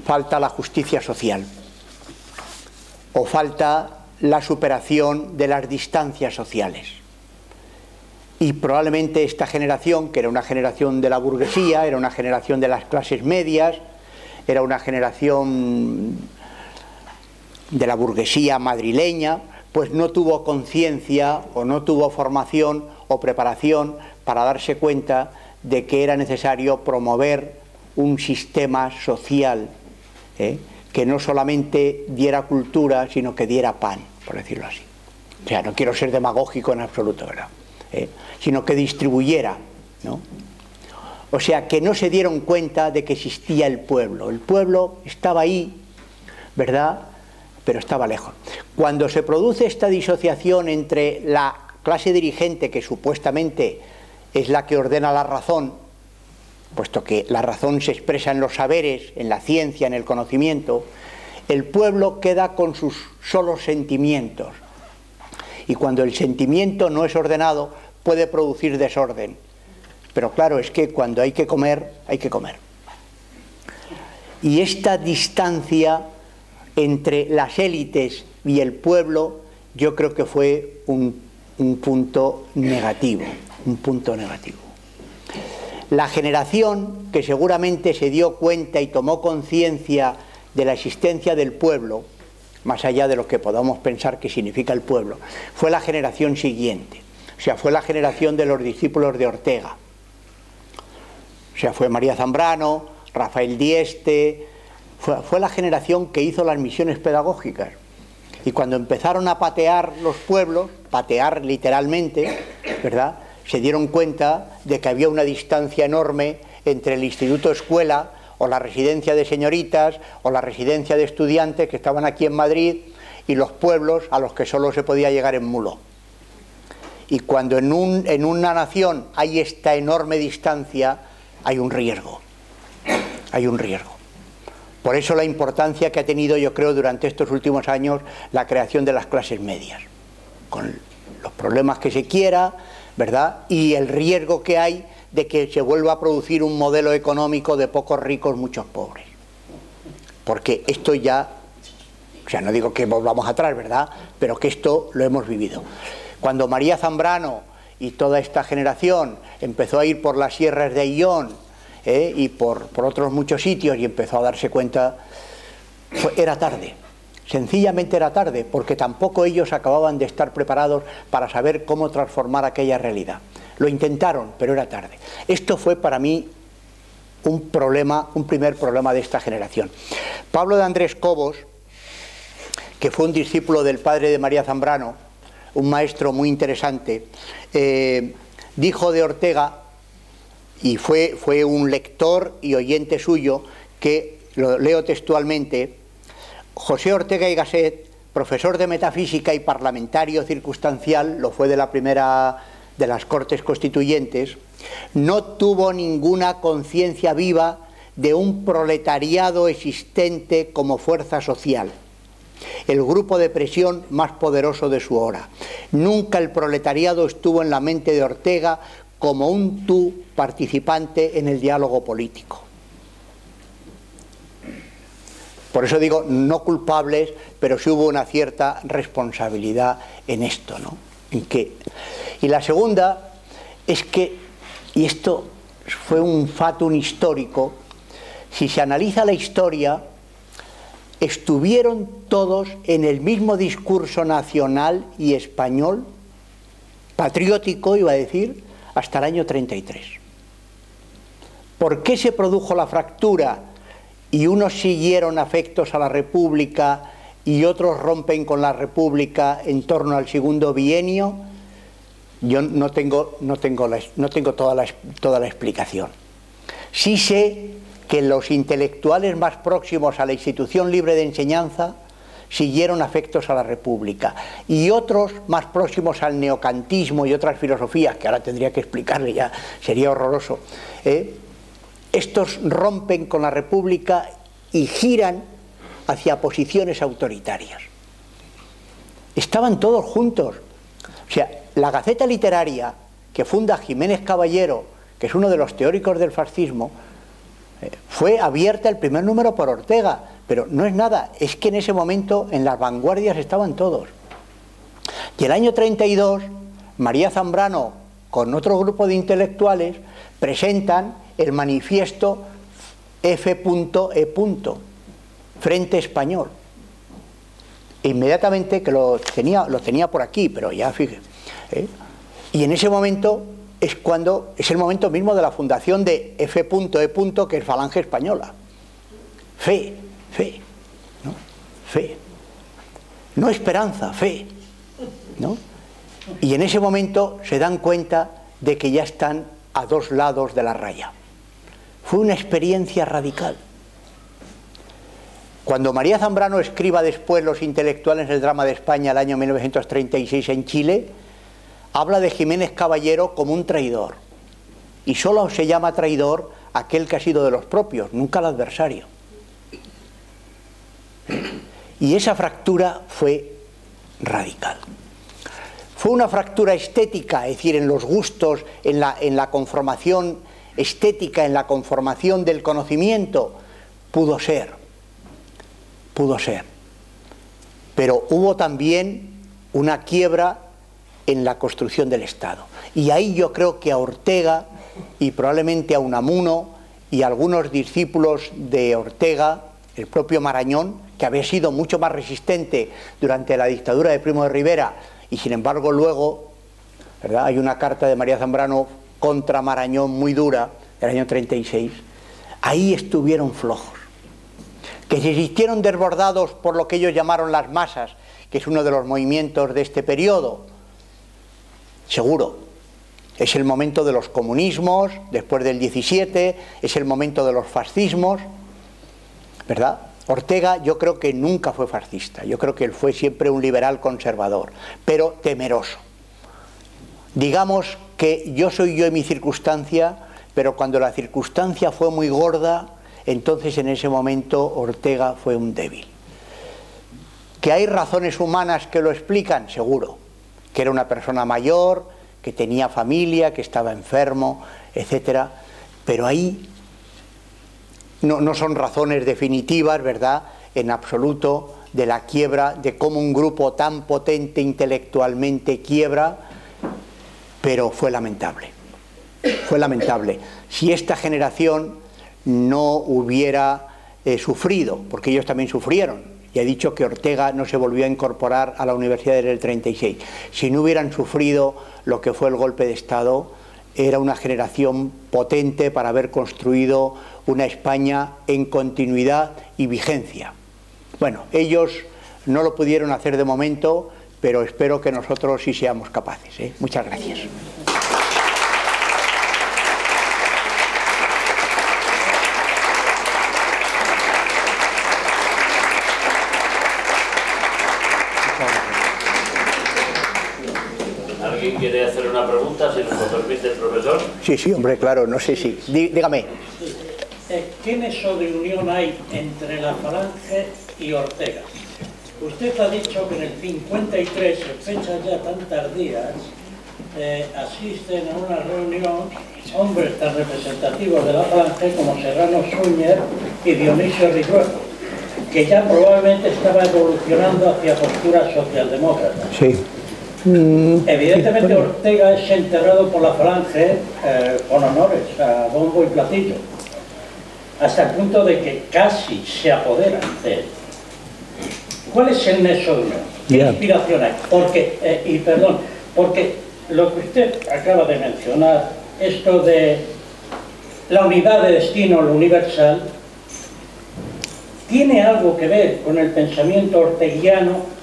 falta la justicia social, o falta la superación de las distancias sociales. Y probablemente esta generación, que era una generación de la burguesía, era una generación de las clases medias, era una generación de la burguesía madrileña, pues no tuvo conciencia o no tuvo formación o preparación para darse cuenta de que era necesario promover un sistema social que no solamente diera cultura, sino que diera pan, por decirlo así. O sea, no quiero ser demagógico en absoluto, ¿verdad? Sino que distribuyera, ¿no? O sea, que no se dieron cuenta de que existía el pueblo. El pueblo estaba ahí, ¿verdad?, pero estaba lejos. Cuando se produce esta disociación entre la clase dirigente, que supuestamente es la que ordena la razón, puesto que la razón se expresa en los saberes, en la ciencia, en el conocimiento, el pueblo queda con sus solos sentimientos. Y cuando el sentimiento no es ordenado, puede producir desorden. Pero claro, es que cuando hay que comer, hay que comer. Y esta distancia entre las élites y el pueblo, yo creo que fue un punto negativo, La generación que seguramente se dio cuenta y tomó conciencia de la existencia del pueblo, más allá de lo que podamos pensar que significa el pueblo, fue la generación siguiente. O sea, fue la generación de los discípulos de Ortega. O sea, fue María Zambrano, Rafael Dieste, fue la generación que hizo las misiones pedagógicas. Y cuando empezaron a patear los pueblos, patear literalmente, ¿verdad?, se dieron cuenta de que había una distancia enorme entre el instituto escuela o la residencia de señoritas o la residencia de estudiantes que estaban aquí en Madrid y los pueblos a los que solo se podía llegar en mulo. Y cuando en una nación hay esta enorme distancia, hay un riesgo. Por eso la importancia que ha tenido, yo creo, durante estos últimos años la creación de las clases medias, con los problemas que se quiera, ¿verdad?, y el riesgo que hay de que se vuelva a producir un modelo económico de pocos ricos, muchos pobres. Porque esto ya, o sea, no digo que volvamos atrás, ¿verdad?, pero que esto lo hemos vivido. Cuando María Zambrano y toda esta generación empezó a ir por las sierras de Ayllón y por otros muchos sitios y empezó a darse cuenta, era tarde. Sencillamente era tarde, porque tampoco ellos acababan de estar preparados para saber cómo transformar aquella realidad. Lo intentaron, pero era tarde. Esto fue para mí un primer problema de esta generación. Pablo de Andrés Cobos, que fue un discípulo del padre de María Zambrano, un maestro muy interesante, dijo de Ortega, y fue un lector y oyente suyo, que, lo leo textualmente: José Ortega y Gasset, profesor de metafísica y parlamentario circunstancial, lo fue de la primera de las Cortes Constituyentes, no tuvo ninguna conciencia viva de un proletariado existente como fuerza social, el grupo de presión más poderoso de su hora. Nunca el proletariado estuvo en la mente de Ortega como un tú participante en el diálogo político. Por eso digo, no culpables, pero sí hubo una cierta responsabilidad en esto, ¿no? Y la segunda es que, y esto fue un fatum histórico, si se analiza la historia, estuvieron todos en el mismo discurso nacional y español, patriótico, iba a decir, hasta el año 33. ¿Por qué se produjo la fractura y unos siguieron afectos a la República y otros rompen con la República en torno al segundo bienio? Yo no tengo toda la explicación. Sí sé que los intelectuales más próximos a la institución libre de enseñanza siguieron afectos a la República, y otros más próximos al neocantismo y otras filosofías, que ahora tendría que explicarle, ya sería horroroso, estos rompen con la República y giran hacia posiciones autoritarias. Estaban todos juntos. O sea, la Gaceta Literaria que funda Jiménez Caballero, que es uno de los teóricos del fascismo, fue abierta el primer número por Ortega, pero no es nada, es que en ese momento en las vanguardias estaban todos. Y el año 32, María Zambrano, con otro grupo de intelectuales, presentan el manifiesto F.E. Frente Español. Inmediatamente, que lo tenía por aquí, pero ya fíjese. Y en ese momento es el momento mismo de la fundación de F.E., que es Falange Española. Fe, ¿no? Fe. No esperanza, fe, ¿no? Y en ese momento se dan cuenta de que ya están a dos lados de la raya. Fue una experiencia radical. Cuando María Zambrano escriba después Los intelectuales del drama de España, el año 1936 en Chile, habla de Jiménez Caballero como un traidor. Y solo se llama traidor aquel que ha sido de los propios, nunca el adversario. Y esa fractura fue radical. Fue una fractura estética, es decir, en los gustos, en la conformación estética, en la conformación del conocimiento. Pudo ser, pero hubo también una quiebra en la construcción del Estado, y ahí yo creo que a Ortega y probablemente a Unamuno y a algunos discípulos de Ortega, el propio Marañón, que había sido mucho más resistente durante la dictadura de Primo de Rivera, y sin embargo luego, ¿verdad?, hay una carta de María Zambrano contra Marañón muy dura, del año 36, ahí estuvieron flojos. Que se sintieron desbordados por lo que ellos llamaron las masas, que es uno de los movimientos de este periodo, seguro. Es el momento de los comunismos, después del 17, es el momento de los fascismos, ¿verdad? Ortega yo creo que nunca fue fascista, yo creo que él fue siempre un liberal conservador, pero temeroso. Digamos que yo soy yo en mi circunstancia, pero cuando la circunstancia fue muy gorda, entonces en ese momento Ortega fue un débil. ¿Que hay razones humanas que lo explican? Seguro. Que era una persona mayor, que tenía familia, que estaba enfermo, etcétera. Pero ahí no son razones definitivas, ¿verdad?, en absoluto, de la quiebra, de cómo un grupo tan potente intelectualmente quiebra, pero fue lamentable. Fue lamentable. Si esta generación no hubiera sufrido, porque ellos también sufrieron, y he dicho que Ortega no se volvió a incorporar a la universidad desde el 36, si no hubieran sufrido lo que fue el golpe de Estado, era una generación potente para haber construido una España en continuidad y vigencia. Bueno, ellos no lo pudieron hacer de momento, pero espero que nosotros sí seamos capaces, ¿eh? Muchas gracias. ¿Alguien quiere hacer una pregunta, si nos lo permite el profesor? Sí, sí, hombre, claro, no sé si... Dígame. ¿Qué nexo de unión hay entre la Falange y Ortega? Usted ha dicho que en el 53, en fechas ya tan tardías, asisten a una reunión hombres tan representativos de la Falange como Serrano Súñer y Dionisio Riguero, que ya probablemente estaba evolucionando hacia posturas socialdemócratas. Sí. Evidentemente Ortega es enterrado por la Falange con honores, a bombo y platillo, hasta el punto de que casi se apoderan de él. ¿Cuál es el nexo de unión? ¿Qué inspiración hay? Porque lo que usted acaba de mencionar, esto de la unidad de destino, lo universal, ¿tiene algo que ver con el pensamiento orteguiano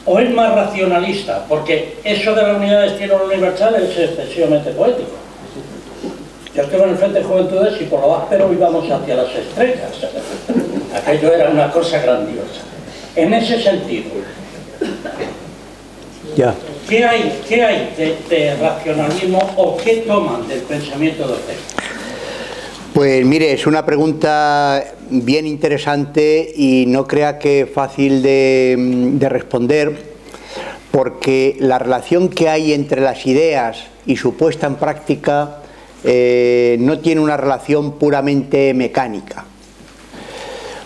o es más racionalista? Porque eso de la unidad de destino, lo universal es excesivamente poético. Yo estuve en el Frente de Juventudes y por lo áspero íbamos hacia las estrellas. Aquello era una cosa grandiosa. En ese sentido, ¿qué hay de racionalismo o qué toman del pensamiento de Ortega? Pues mire, es una pregunta bien interesante y no crea que fácil de responder, porque la relación que hay entre las ideas y su puesta en práctica no tiene una relación puramente mecánica.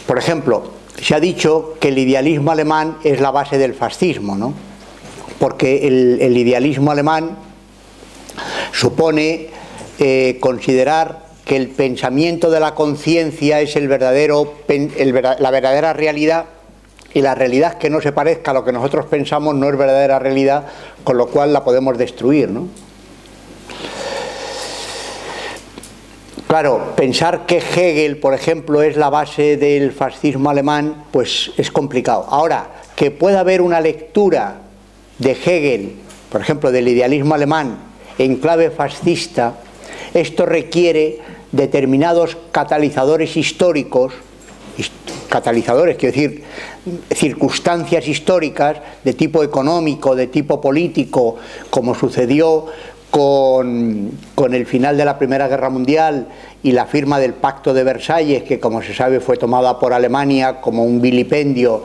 Por ejemplo, se ha dicho que el idealismo alemán es la base del fascismo, ¿no? Porque el idealismo alemán supone considerar que el pensamiento de la conciencia es la verdadera realidad, y la realidad que no se parezca a lo que nosotros pensamos no es verdadera realidad, con lo cual la podemos destruir, ¿no? Claro, pensar que Hegel, por ejemplo, es la base del fascismo alemán, pues es complicado. Ahora, que pueda haber una lectura de Hegel, por ejemplo, del idealismo alemán, en clave fascista, esto requiere determinados catalizadores históricos, quiero decir, circunstancias históricas de tipo económico, de tipo político, como sucedió con el final de la Primera Guerra Mundial y la firma del Pacto de Versalles, que como se sabe fue tomada por Alemania como un vilipendio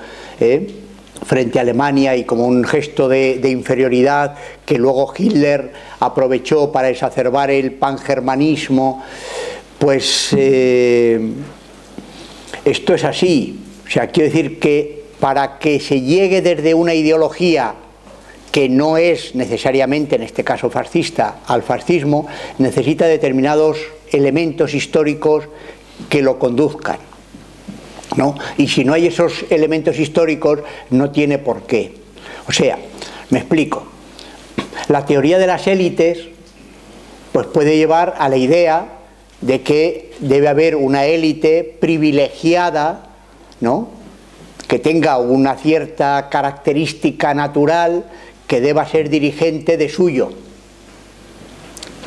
frente a Alemania y como un gesto de inferioridad que luego Hitler aprovechó para exacerbar el pangermanismo. Pues esto es así. O sea, quiero decir que para que se llegue desde una ideología que no es necesariamente, en este caso fascista, al fascismo, necesita determinados elementos históricos que lo conduzcan, ¿no? Y si no hay esos elementos históricos, no tiene por qué. O sea, me explico. La teoría de las élites pues puede llevar a la idea de que debe haber una élite privilegiada, ¿no?, que tenga una cierta característica natural, que deba ser dirigente de suyo,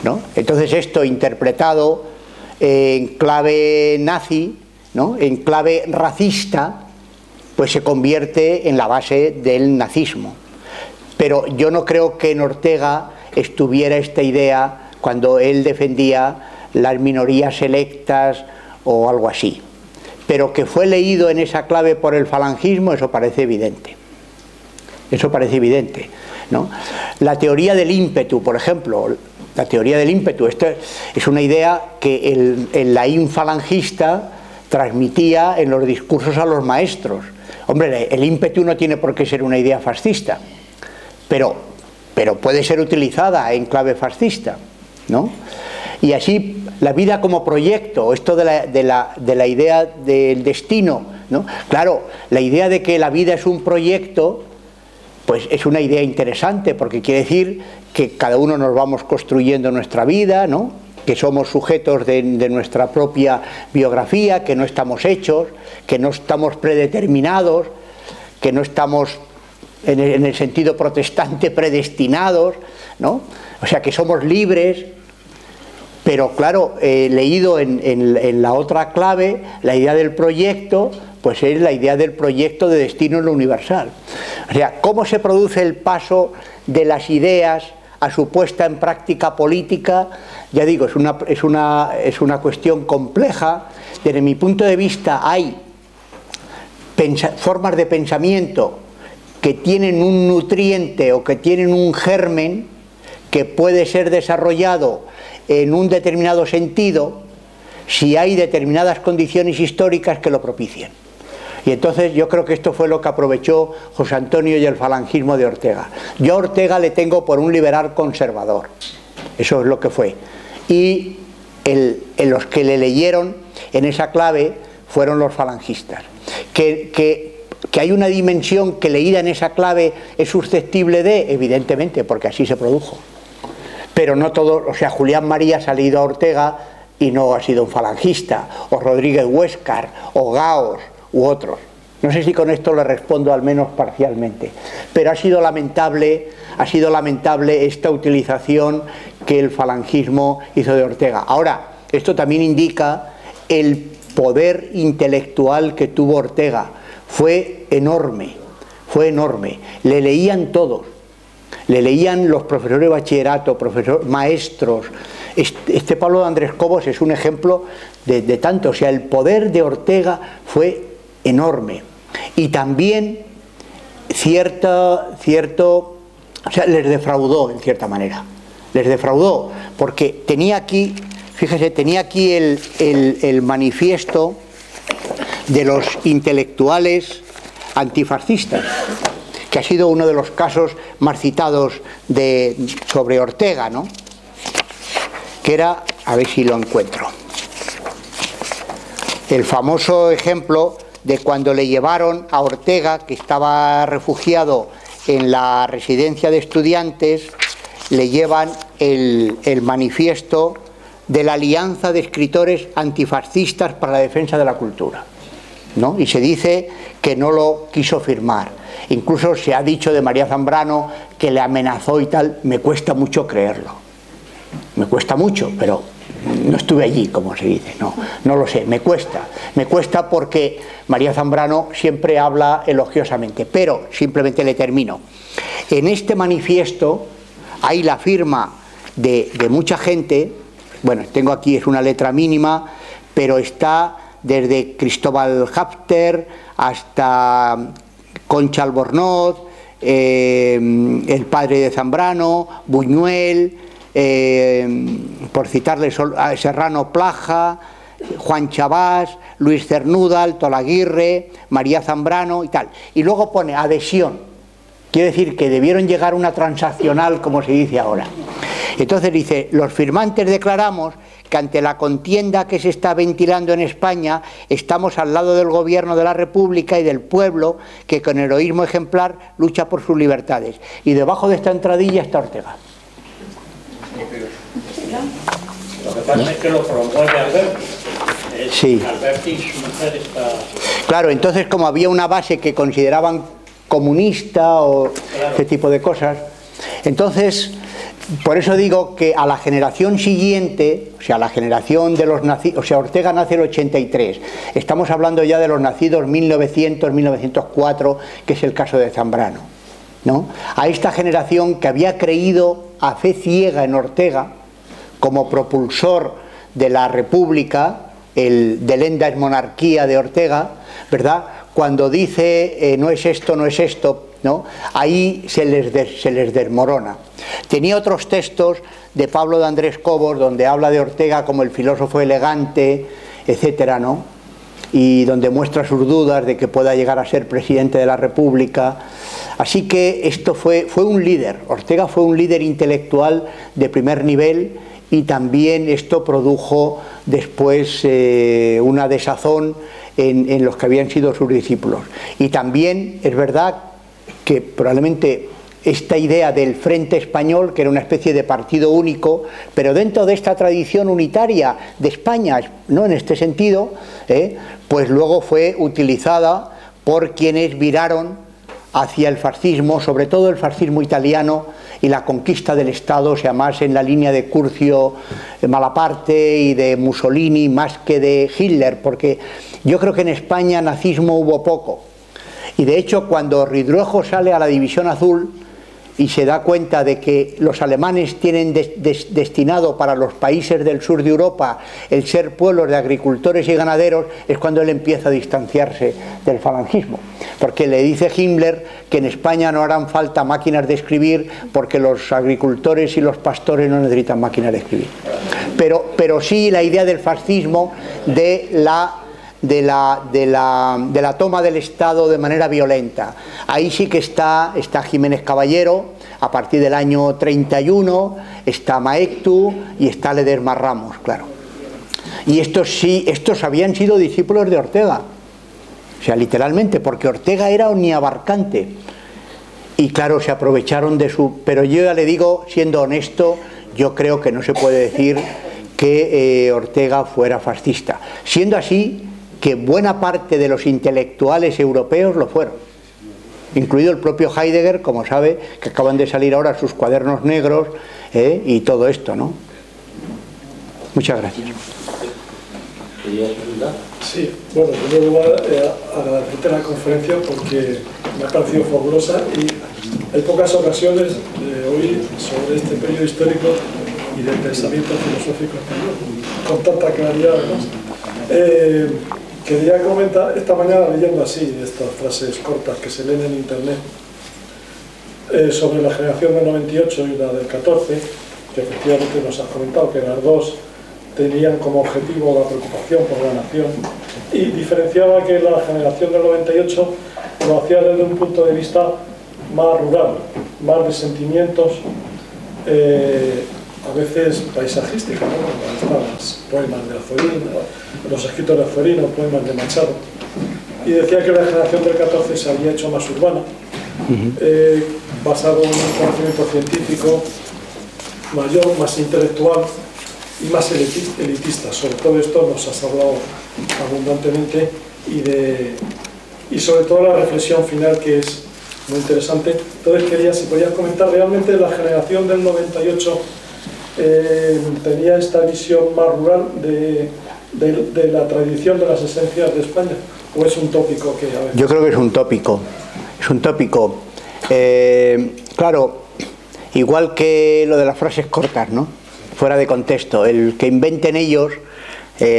¿no? Entonces esto interpretado en clave nazi, ¿no?, en clave racista, pues se convierte en la base del nazismo. Pero yo no creo que en Ortega estuviera esta idea cuando él defendía las minorías selectas o algo así. Pero que fue leído en esa clave por el falangismo, eso parece evidente. Eso parece evidente, ¿no? La teoría del ímpetu, por ejemplo, la teoría del ímpetu, esto es una idea que el laín falangista transmitía en los discursos a los maestros. Hombre, el ímpetu no tiene por qué ser una idea fascista, pero puede ser utilizada en clave fascista, ¿no? Y así la vida como proyecto, esto de la idea del destino, ¿no? Claro, la idea de que la vida es un proyecto, pues es una idea interesante, porque quiere decir que cada uno nos vamos construyendo nuestra vida, ¿no?, que somos sujetos de nuestra propia biografía, que no estamos hechos, que no estamos predeterminados, que no estamos en el sentido protestante, predestinados, ¿no? O sea, que somos libres, pero claro, leído en la otra clave, la idea del proyecto, pues es la idea del proyecto de destino en lo universal. O sea, ¿cómo se produce el paso de las ideas a su puesta en práctica política? Ya digo, es una cuestión compleja. Desde mi punto de vista hay formas de pensamiento que tienen un nutriente o que tienen un germen que puede ser desarrollado en un determinado sentido si hay determinadas condiciones históricas que lo propicien. Y entonces yo creo que esto fue lo que aprovechó José Antonio y el falangismo de Ortega. Yo a Ortega le tengo por un liberal conservador, eso es lo que fue. Y los que le leyeron en esa clave fueron los falangistas. Que hay una dimensión que leída en esa clave es susceptible de, evidentemente, porque así se produjo. Pero no todo, o sea, Julián María ha leído a Ortega y no ha sido un falangista, o Rodríguez Huéscar, o Gaos, u otros. No sé si con esto le respondo al menos parcialmente, pero ha sido lamentable esta utilización que el falangismo hizo de Ortega. Ahora, esto también indica el poder intelectual que tuvo Ortega. Fue enorme, le leían todos, le leían los profesores de bachillerato, maestros. Este Pablo de Andrés Cobos es un ejemplo de tanto, o sea, el poder de Ortega fue enorme. Y también o sea, les defraudó en cierta manera, les defraudó, porque tenía aquí, fíjese, tenía aquí el manifiesto de los intelectuales antifascistas, que ha sido uno de los casos más citados sobre Ortega, ¿no? Que era, a ver si lo encuentro, el famoso ejemplo de cuando le llevaron a Ortega, que estaba refugiado en la residencia de estudiantes, le llevan el manifiesto de la Alianza de Escritores Antifascistas para la Defensa de la Cultura, ¿no? Y se dice que no lo quiso firmar. Incluso se ha dicho de María Zambrano que le amenazó y tal. Me cuesta mucho creerlo. Me cuesta mucho, pero no estuve allí, como se dice. No lo sé. Me cuesta porque María Zambrano siempre habla elogiosamente. Pero simplemente le termino. En este manifiesto hay la firma de mucha gente. Bueno, tengo aquí, es una letra mínima, pero está desde Cristóbal Hafter hasta Concha Albornoz, el padre de Zambrano, Buñuel, por citarle a Serrano Plaja, Juan Chabás, Luis Cernuda, Tolaguirre, María Zambrano y tal. Y luego pone adhesión. Quiere decir que debieron llegar a una transaccional, como se dice ahora. Entonces dice, los firmantes declaramos que ante la contienda que se está ventilando en España, estamos al lado del gobierno de la República y del pueblo que con heroísmo ejemplar lucha por sus libertades. Y debajo de esta entradilla está Ortega. Lo que pasa es que lo promueve Alberti. Sí. Alberti y su mujer está... Claro, entonces como había una base que consideraban comunista o claro, ese tipo de cosas, entonces... Por eso digo que a la generación siguiente, o sea, la generación de los nacidos, o sea, Ortega nace en el 83, estamos hablando ya de los nacidos 1900, 1904, que es el caso de Zambrano, ¿no? A esta generación que había creído a fe ciega en Ortega como propulsor de la República, el delenda es monarquía de Ortega, ¿verdad? Cuando dice no es esto, ¿no? Ahí se les desmorona. Tenía otros textos de Pablo de Andrés Cobos donde habla de Ortega como el filósofo elegante, etcétera, ¿no? Y donde muestra sus dudas de que pueda llegar a ser presidente de la República. Así que esto fue un líder. Ortega fue un líder intelectual de primer nivel y también esto produjo después una desazón en los que habían sido sus discípulos. Y también es verdad que probablemente esta idea del Frente Español, que era una especie de partido único, pero dentro de esta tradición unitaria de España, no en este sentido, pues luego fue utilizada por quienes viraron hacia el fascismo, sobre todo el fascismo italiano y la conquista del Estado, o sea, más en la línea de Curcio Malaparte y de Mussolini más que de Hitler, porque yo creo que en España nazismo hubo poco. Y de hecho, cuando Ridruejo sale a la División Azul y se da cuenta de que los alemanes tienen destinado para los países del sur de Europa el ser pueblos de agricultores y ganaderos, es cuando él empieza a distanciarse del falangismo. Porque le dice Himmler que en España no harán falta máquinas de escribir porque los agricultores y los pastores no necesitan máquinas de escribir. Pero sí la idea del fascismo, de la toma del Estado de manera violenta. Ahí sí que está Jiménez Caballero, a partir del año 31, está Maeztu y está Ledesma Ramos, claro. Y estos habían sido discípulos de Ortega, o sea, literalmente, porque Ortega era omniabarcante. Y claro, se aprovecharon de su... Pero yo ya le digo, siendo honesto, yo creo que no se puede decir que Ortega fuera fascista. Siendo así, que buena parte de los intelectuales europeos lo fueron, incluido el propio Heidegger, como sabe, que acaban de salir ahora sus cuadernos negros y todo esto, ¿no? Muchas gracias. ¿Querías preguntar? Sí, bueno, en primer lugar, agradecerte la conferencia porque me ha parecido fabulosa y hay pocas ocasiones de oír sobre este periodo histórico y del pensamiento filosófico español con tanta claridad, además. Quería comentar esta mañana, leyendo así estas frases cortas que se leen en internet sobre la generación del 98 y la del 14, que efectivamente nos has comentado que las dos tenían como objetivo la preocupación por la nación, y diferenciaba que la generación del 98 lo hacía desde un punto de vista más rural, más de sentimientos, a veces paisajística, ¿no? Los poemas de Azorín, los escritos de Azorín, los poemas de Machado. Y decía que la generación del 14 se había hecho más urbana, basado en un conocimiento científico mayor, más intelectual y más elitista. Sobre todo esto nos has hablado abundantemente y sobre todo la reflexión final, que es muy interesante. Entonces quería, si podías comentar, realmente la generación del 98 tenía esta visión más rural de la tradición de las esencias de España, ¿o es un tópico que a veces... Yo creo que es un tópico, claro, igual que lo de las frases cortas, ¿no? Fuera de contexto, el que inventen ellos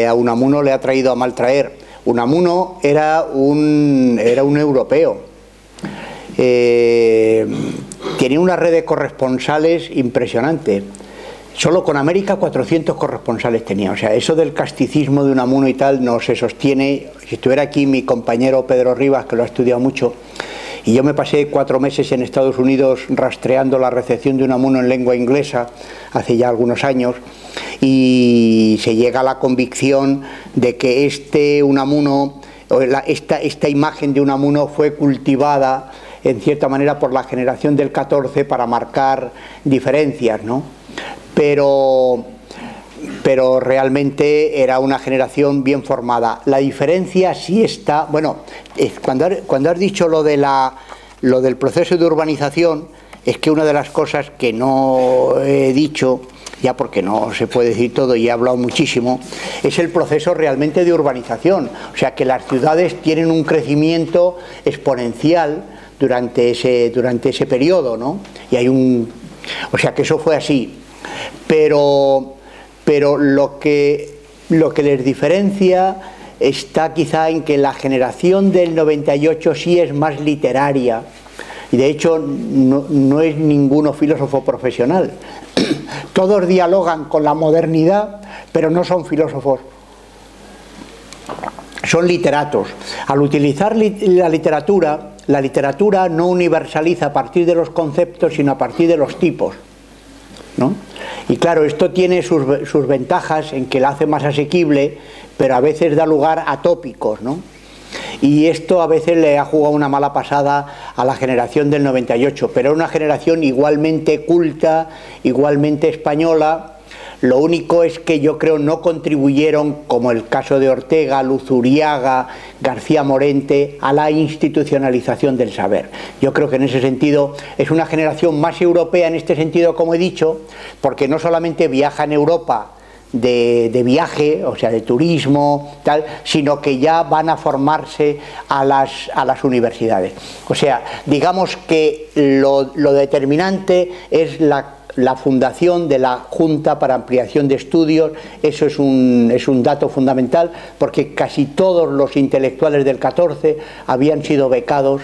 a Unamuno le ha traído a mal traer. Unamuno era un europeo, tenía una red de corresponsales impresionante. Solo con América 400 corresponsales tenía. O sea, eso del casticismo de Unamuno y tal no se sostiene. Si estuviera aquí mi compañero Pedro Rivas, que lo ha estudiado mucho, y yo me pasé 4 meses en Estados Unidos rastreando la recepción de Unamuno en lengua inglesa hace ya algunos años, y se llega a la convicción de que Unamuno, esta imagen de Unamuno fue cultivada en cierta manera por la generación del 14 para marcar diferencias, ¿no? Pero realmente era una generación bien formada. La diferencia sí está... Bueno, cuando has dicho lo del proceso de urbanización, es que una de las cosas que no he dicho, ya porque no se puede decir todo y he hablado muchísimo, es el proceso realmente de urbanización. O sea, que las ciudades tienen un crecimiento exponencial durante ese periodo, ¿no? Y hay o sea, que eso fue así. Pero lo que les diferencia está quizá en que la generación del 98 sí es más literaria, y de hecho no es ninguno filósofo profesional. Todos dialogan con la modernidad, pero no son filósofos, son literatos. Al utilizar la literatura no universaliza a partir de los conceptos, sino a partir de los tipos, ¿no? Y claro, esto tiene sus ventajas en que la hace más asequible, pero a veces da lugar a tópicos, ¿no? Y esto a veces le ha jugado una mala pasada a la generación del 98, pero era una generación igualmente culta, igualmente española. Lo único es que yo creo no contribuyeron, como el caso de Ortega, Luzuriaga, García Morente, a la institucionalización del saber. Yo creo que en ese sentido es una generación más europea en este sentido, como he dicho, porque no solamente viaja en Europa de viaje, o sea, de turismo, tal, sino que ya van a formarse a las universidades. O sea, digamos que lo determinante es la fundación de la Junta para Ampliación de Estudios. Eso es un dato fundamental, porque casi todos los intelectuales del 14 habían sido becados,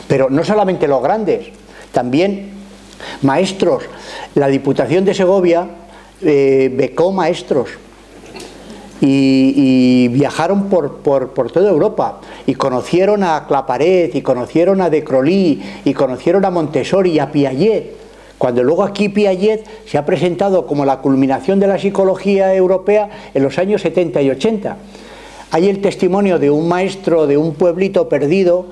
pero no solamente los grandes, también maestros. La Diputación de Segovia becó maestros y viajaron por toda Europa y conocieron a Claparet y conocieron a De Crolí y conocieron a Montessori y a Piaget, cuando luego aquí Piaget se ha presentado como la culminación de la psicología europea en los años 70 y 80. Hay el testimonio de un maestro de un pueblito perdido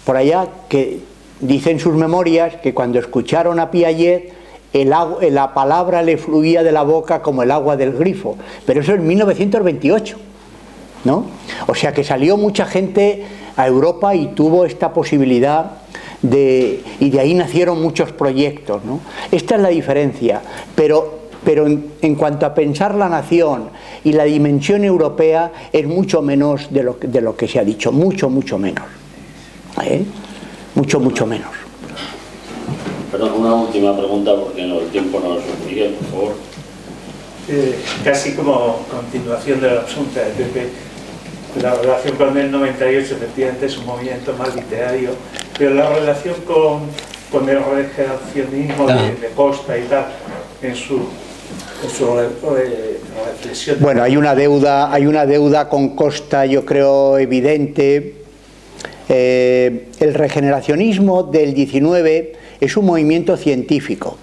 por allá que dice en sus memorias que cuando escucharon a Piaget la palabra le fluía de la boca como el agua del grifo, pero eso en 1928, ¿no? O sea que salió mucha gente a Europa y tuvo esta posibilidad y de ahí nacieron muchos proyectos, ¿no? Esta es la diferencia, pero en cuanto a pensar la nación y la dimensión europea es mucho menos de lo que se ha dicho, mucho menos, mucho menos. Perdón, una última pregunta porque el tiempo no nos sigue, por favor. Casi como continuación del asunto de Pepe, la relación con el 98 efectivamente es un movimiento más literario, pero la relación con el regeneracionismo de Costa y tal, en su reflexión. Bueno, hay una deuda con Costa, yo creo, evidente. El regeneracionismo del 19 es un movimiento científico.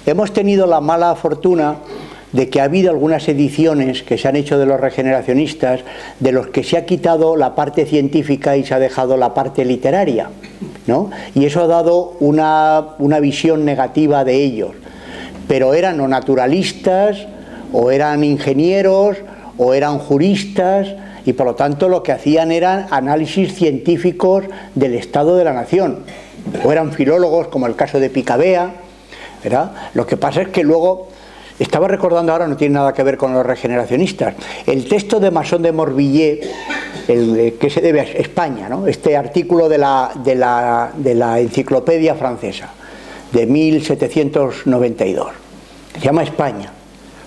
Hemos tenido la mala fortuna de que ha habido algunas ediciones que se han hecho de los regeneracionistas de los que se ha quitado la parte científica y se ha dejado la parte literaria, ¿no? Y eso ha dado una visión negativa de ellos. Pero eran o naturalistas, o eran ingenieros, o eran juristas, y por lo tanto lo que hacían eran análisis científicos del estado de la nación. O eran filólogos, como el caso de Picabea, ¿verdad? Lo que pasa es que luego, estaba recordando ahora, no tiene nada que ver con los regeneracionistas, el texto de Masson de Morvilliers, que se debe a España, ¿no? Este artículo de la enciclopedia francesa, de 1792, se llama España.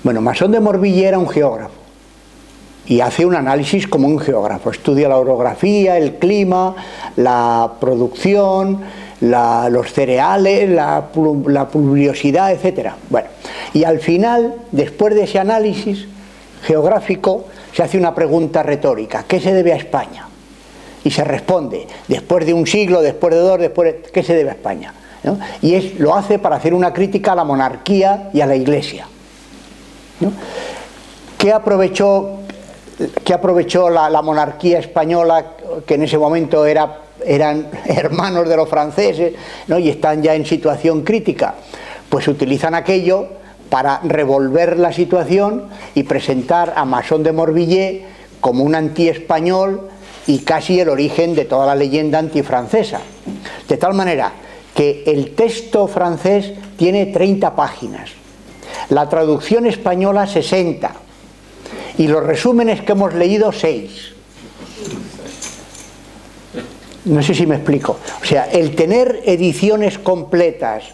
Bueno, Masson de Morvilliers era un geógrafo, y hace un análisis como un geógrafo, estudia la orografía, el clima, la producción, los cereales, la pluviosidad, etc. Bueno, y al final, después de ese análisis geográfico, se hace una pregunta retórica: ¿qué se debe a España? Y se responde, después de un siglo, después de dos, ¿qué se debe a España? ¿No? Y lo hace para hacer una crítica a la monarquía y a la Iglesia, ¿no? ¿Qué aprovechó la monarquía española, que en ese momento eran hermanos de los franceses, ¿no? Y están ya en situación crítica? Pues utilizan aquello para revolver la situación y presentar a Masson de Morvilliers como un anti-español y casi el origen de toda la leyenda antifrancesa. De tal manera que el texto francés tiene 30 páginas, la traducción española 60, y los resúmenes que hemos leído 6. No sé si me explico. O sea, el tener ediciones completas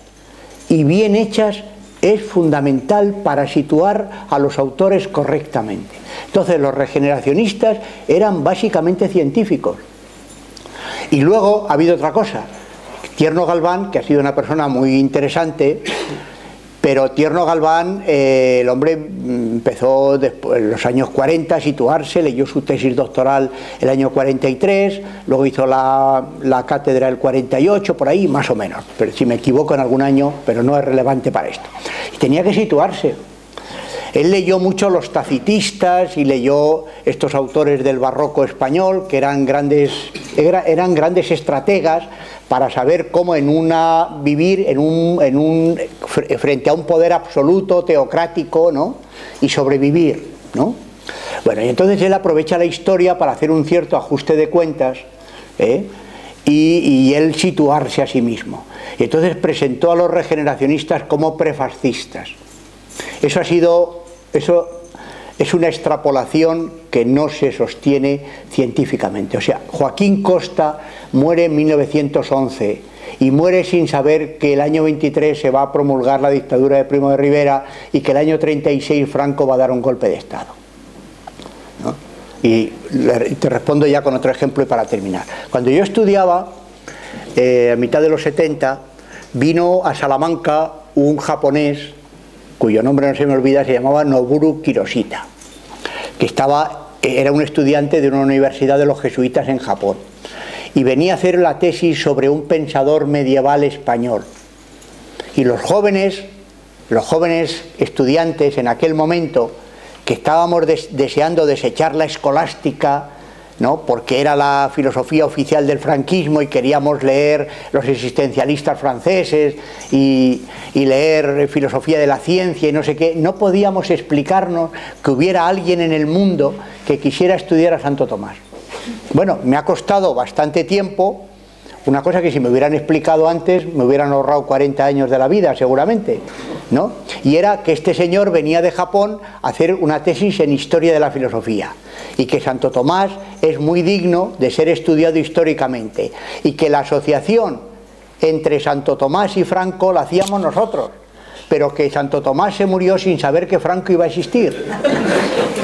y bien hechas es fundamental para situar a los autores correctamente. Entonces, los regeneracionistas eran básicamente científicos. Y luego ha habido otra cosa. Tierno Galván, que ha sido una persona muy interesante, pero Tierno Galván, el hombre empezó después, en los años 40 a situarse, leyó su tesis doctoral el año 43, luego hizo la cátedra el 48, por ahí más o menos, pero si me equivoco en algún año, pero no es relevante para esto. Y tenía que situarse. Él leyó mucho los tacitistas y leyó estos autores del barroco español, que eran grandes eran grandes estrategas para saber cómo vivir frente a un poder absoluto, teocrático, ¿no? Y sobrevivir, ¿no? Bueno, y entonces él aprovecha la historia para hacer un cierto ajuste de cuentas, y él situarse a sí mismo. Y entonces presentó a los regeneracionistas como prefascistas. Eso es una extrapolación que no se sostiene científicamente. O sea, Joaquín Costa muere en 1911 y muere sin saber que el año 23 se va a promulgar la dictadura de Primo de Rivera y que el año 36 Franco va a dar un golpe de Estado, ¿no? Y te respondo ya con otro ejemplo y para terminar. Cuando yo estudiaba, a mitad de los 70, vino a Salamanca un japonés cuyo nombre no se me olvida, se llamaba Noburu Kiroshita, que era un estudiante de una universidad de los jesuitas en Japón, y venía a hacer la tesis sobre un pensador medieval español. Y los jóvenes estudiantes en aquel momento, que estábamos deseando desechar la escolástica, ¿no? Porque era la filosofía oficial del franquismo y queríamos leer los existencialistas franceses y leer filosofía de la ciencia y no sé qué, no podíamos explicarnos que hubiera alguien en el mundo que quisiera estudiar a Santo Tomás. Bueno, me ha costado bastante tiempo, una cosa que si me hubieran explicado antes me hubieran ahorrado 40 años de la vida seguramente, ¿no? Y era que este señor venía de Japón a hacer una tesis en historia de la filosofía y que Santo Tomás es muy digno de ser estudiado históricamente y que la asociación entre Santo Tomás y Franco la hacíamos nosotros, pero que Santo Tomás se murió sin saber que Franco iba a existir.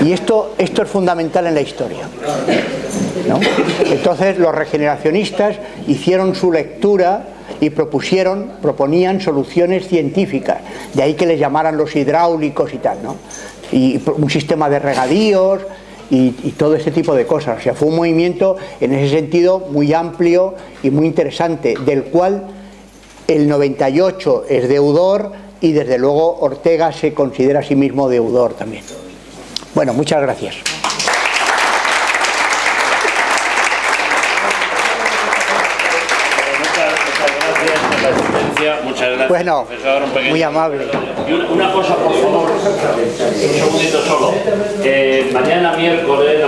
Y esto es fundamental en la historia, ¿no? Entonces los regeneracionistas hicieron su lectura y proponían soluciones científicas, de ahí que les llamaran los hidráulicos y tal, ¿no? Y un sistema de regadíos y todo este tipo de cosas. O sea, fue un movimiento en ese sentido muy amplio y muy interesante, del cual el 98 es deudor y desde luego Ortega se considera a sí mismo deudor también. Bueno, muchas gracias. Muchas gracias, bueno, profesor. muy amable. Y una cosa, por favor, un segundito solo. Mañana miércoles